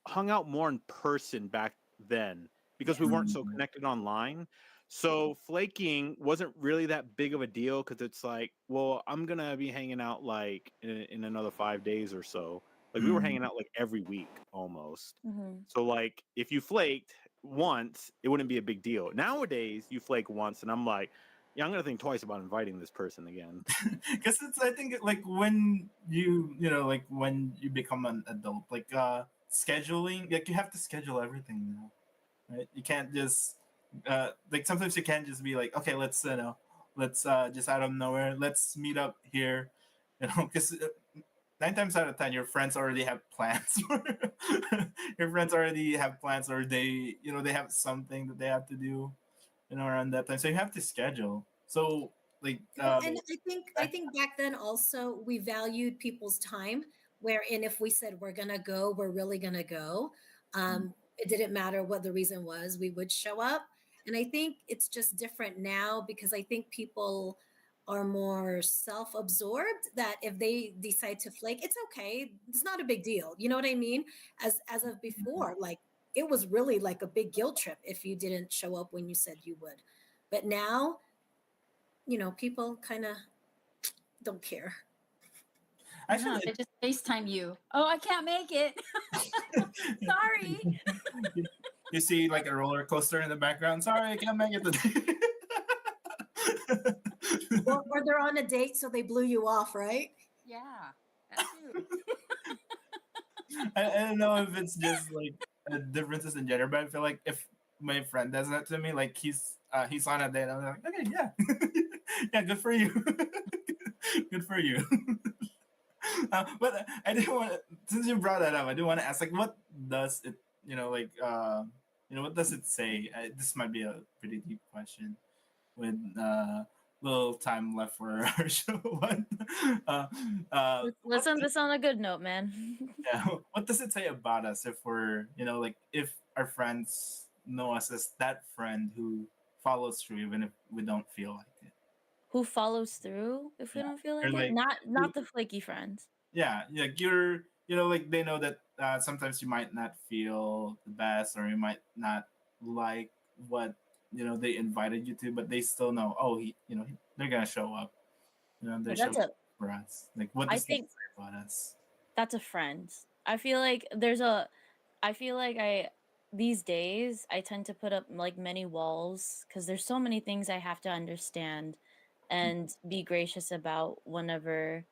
[SPEAKER 8] hung out more in person back then because we weren't so connected online. So flaking wasn't really that big of a deal because it's like, well, I'm gonna be hanging out like in another 5 days or so. Like we were hanging out like every week almost.
[SPEAKER 7] Mm-hmm.
[SPEAKER 8] So like if you flaked once, it wouldn't be a big deal. Nowadays, you flake once, and I'm like, yeah, I'm gonna think twice about inviting this person again.
[SPEAKER 6] Because I think like when like when you become an adult, like scheduling, like you have to schedule everything now, right? You can't just like sometimes you can't just be like, okay, let's just out of nowhere, let's meet up here, because 9 times out of 10 your friends already have plans. Your friends already have plans, or they they have something that they have to do around that time, so you have to schedule. So like
[SPEAKER 4] And I think back then also we valued people's time, wherein if we said we're gonna go, we're really gonna go. It didn't matter what the reason was, we would show up. And I think it's just different now because I think people are more self-absorbed, that if they decide to flake, it's okay. It's not a big deal. You know what I mean? As of before, like it was really like a big guilt trip if you didn't show up when you said you would. But now, people kind of don't care.
[SPEAKER 10] Actually, they just FaceTime you. Oh, I can't make it. Sorry.
[SPEAKER 6] You see like a roller coaster in the background. Sorry, I can't make it today.
[SPEAKER 4] or they're on a date, so they blew you off, right?
[SPEAKER 10] Yeah, that too.
[SPEAKER 6] I don't know if it's just like differences in gender, but I feel like if my friend does that to me, like he's on a date, I'm like, okay, yeah, yeah, good for you, good for you. But I didn't want to, since you brought that up, I do want to ask, like, what does it, what does it say? This might be a pretty deep question with little time left for our show. But
[SPEAKER 7] Let's end this on a good note, man.
[SPEAKER 6] yeah, what does it say about us if we're, like, if our friends know us as that friend who follows through even if we don't feel like it?
[SPEAKER 7] Who follows through if we
[SPEAKER 6] Yeah.
[SPEAKER 7] don't feel
[SPEAKER 6] Or
[SPEAKER 7] like it?
[SPEAKER 6] like,
[SPEAKER 7] Not the flaky friends.
[SPEAKER 6] yeah, like you're, like they know that sometimes you might not feel the best or you might not like what they invited you to, but they still know, oh, they're gonna show up. They
[SPEAKER 7] But
[SPEAKER 6] show
[SPEAKER 7] that's
[SPEAKER 6] up for us. Like, what
[SPEAKER 7] I
[SPEAKER 6] does that
[SPEAKER 7] think
[SPEAKER 6] say about us?
[SPEAKER 7] that's a friend. I feel like I feel like these days I tend to put up like many walls because there's so many things I have to understand and be gracious about whenever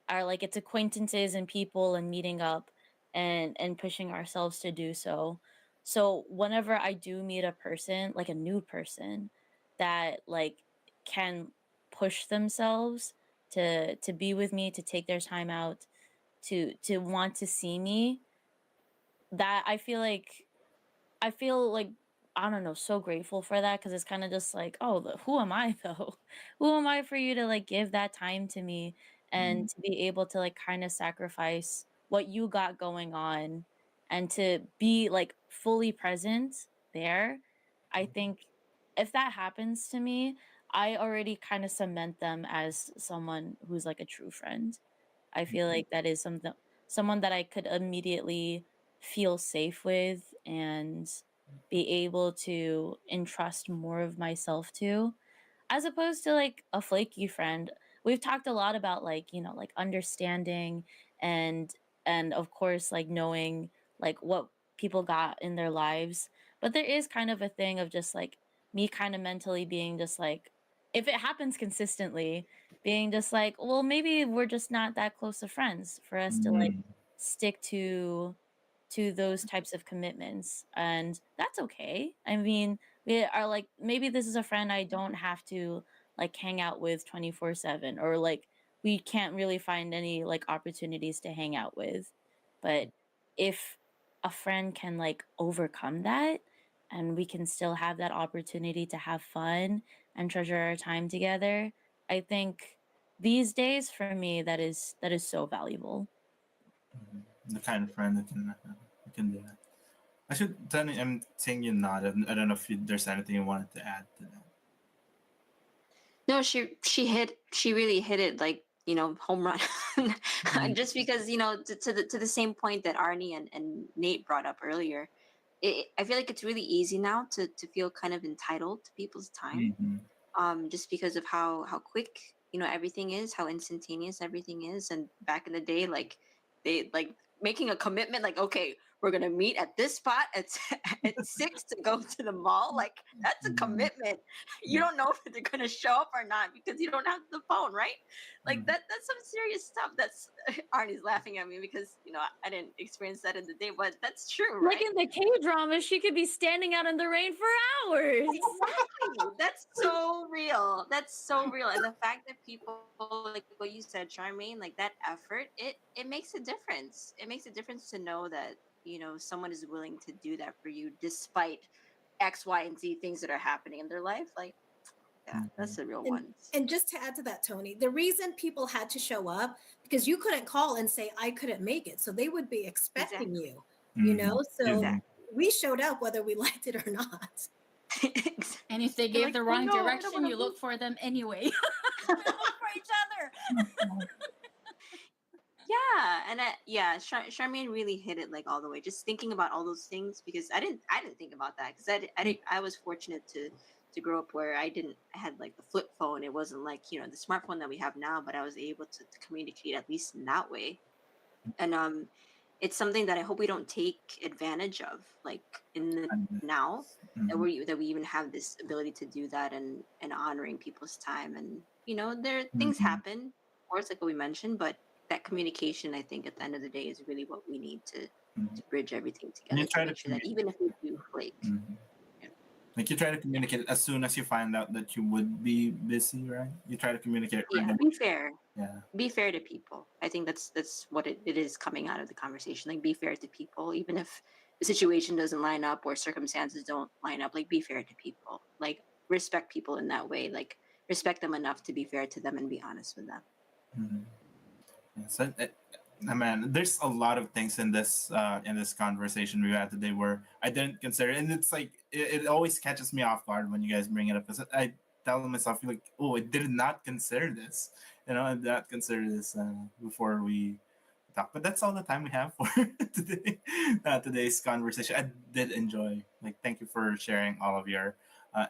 [SPEAKER 7] are like it's acquaintances and people and meeting up and pushing ourselves to do so. So whenever I do meet a person, like a new person that like can push themselves to be with me, to take their time out, to want to see me, that I feel like I don't know, so grateful for that because it's kind of just like, oh, who am I though? Who am I for you to like give that time to me
[SPEAKER 6] Mm-hmm.
[SPEAKER 7] and to be able to like kind of sacrifice what you got going on and to be like fully present there? I think if that happens to me, I already kind of cement them as someone who's like a true friend. I feel like that is someone that I could immediately feel safe with and be able to entrust more of myself to, as opposed to like a flaky friend. We've talked a lot about like, like understanding and and of course like knowing like what people got in their lives. But there is kind of a thing of just like me kind of mentally being just like, if it happens consistently, being just like, well, maybe we're just not that close of friends for us to like stick to those types of commitments. And that's okay. I mean, we are like, maybe this is a friend I don't have to like hang out with 24/7, or like we can't really find any like opportunities to hang out with. But if a friend can like overcome that and we can still have that opportunity to have fun and treasure our time together, I think these days for me that is so valuable.
[SPEAKER 6] The kind of friend that can do that. I should. Then I'm saying you nod. I don't know if there's anything you wanted to add to that.
[SPEAKER 3] No, she really hit it like, home run. Just because, to the same point that Arnie and Nate brought up earlier, I feel like it's really easy now to feel kind of entitled to people's time,
[SPEAKER 6] Mm-hmm.
[SPEAKER 3] just because of how quick, everything is, how instantaneous everything is. And back in the day, like they like making a commitment, like, okay, we're gonna meet at this spot at at 6 to go to the mall. Like, that's a commitment. You don't know if they're gonna show up or not because you don't have the phone, right? Like that's some serious stuff. That's Arnie's laughing at me because I didn't experience that in the day, but that's true,
[SPEAKER 7] Like
[SPEAKER 3] right?
[SPEAKER 7] in the K drama, she could be standing out in the rain for hours.
[SPEAKER 3] Exactly. That's so real. That's so real. And the fact that people, like what you said, Charmaine, like that effort, it makes a difference. It makes a difference to know that, someone is willing to do that for you despite X, Y, and Z things that are happening in their life. Like, yeah, that's the real
[SPEAKER 4] And,
[SPEAKER 3] ones.
[SPEAKER 4] and just to add to that, Tony, the reason people had to show up because you couldn't call and say I couldn't make it, so they would be expecting
[SPEAKER 3] Exactly.
[SPEAKER 4] you. You
[SPEAKER 6] Mm-hmm.
[SPEAKER 4] know, so
[SPEAKER 3] Exactly.
[SPEAKER 4] we showed up whether we liked it or not.
[SPEAKER 10] And if they
[SPEAKER 3] You're
[SPEAKER 10] gave
[SPEAKER 3] like,
[SPEAKER 10] the
[SPEAKER 3] "Oh,
[SPEAKER 10] wrong
[SPEAKER 3] no, I don't
[SPEAKER 10] direction,
[SPEAKER 3] wanna
[SPEAKER 10] you
[SPEAKER 3] move."
[SPEAKER 10] look for them anyway. You look for each other.
[SPEAKER 3] Yeah, and Charmaine really hit it like all the way. Just thinking about all those things because I didn't think about that because I was fortunate to grow up where I had like the flip phone. It wasn't like the smartphone that we have now, but I was able to communicate at least in that way. And it's something that I hope we don't take advantage of, like in the now
[SPEAKER 6] Mm-hmm.
[SPEAKER 3] that we even have this ability to do that and honoring people's time. And there things
[SPEAKER 6] Mm-hmm.
[SPEAKER 3] happen, of course, like what we mentioned, but that communication, I think, at the end of the day, is really what we need to bridge everything
[SPEAKER 6] And
[SPEAKER 3] together
[SPEAKER 6] you
[SPEAKER 3] to
[SPEAKER 6] try to
[SPEAKER 3] make sure that even if we do flake,
[SPEAKER 6] Mm-hmm.
[SPEAKER 3] yeah.
[SPEAKER 6] Like you try to communicate as soon as you find out that you would be busy, right? You try to communicate.
[SPEAKER 3] Yeah, be fair.
[SPEAKER 6] Yeah.
[SPEAKER 3] Be fair to people. I think that's what it is coming out of the conversation. Like be fair to people, even if the situation doesn't line up or circumstances don't line up. Like be fair to people. Like respect people in that way. Like respect them enough to be fair to them and be honest with them.
[SPEAKER 6] Mhm. Yeah, so, man, there's a lot of things in this conversation we had today where I didn't consider, and it's like it always catches me off guard when you guys bring it up because I tell myself like, oh, I did not consider this, I did not consider this before we talk. But that's all the time we have for today. Today's conversation. I did enjoy. Like, thank you for sharing all of your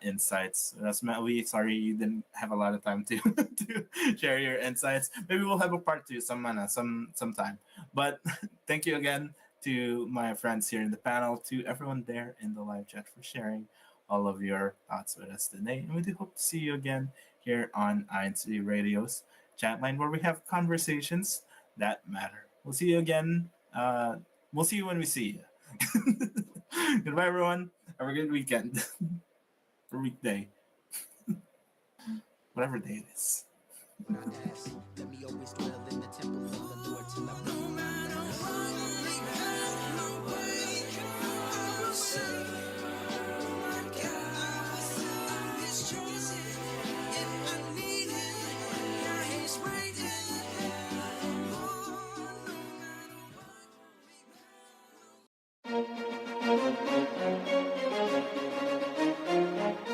[SPEAKER 6] insights. We sorry you didn't have a lot of time to to share your insights. Maybe we'll have a part two sometime. But thank you again to my friends here in the panel, to everyone there in the live chat for sharing all of your thoughts with us today. And we do hope to see you again here on INCradio's chat line, where we have conversations that matter. We'll see you again. We'll see you when we see you. Goodbye, everyone. Have a good weekend. Or weekday. Whatever day it is.
[SPEAKER 11] Let me always dwell in the temple of the Lord till I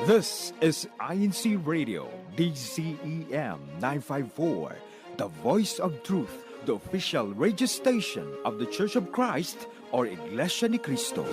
[SPEAKER 1] This is INCRadio, DCEM 954, the voice of truth, the official radio station of the Church of Christ or Iglesia ni Cristo.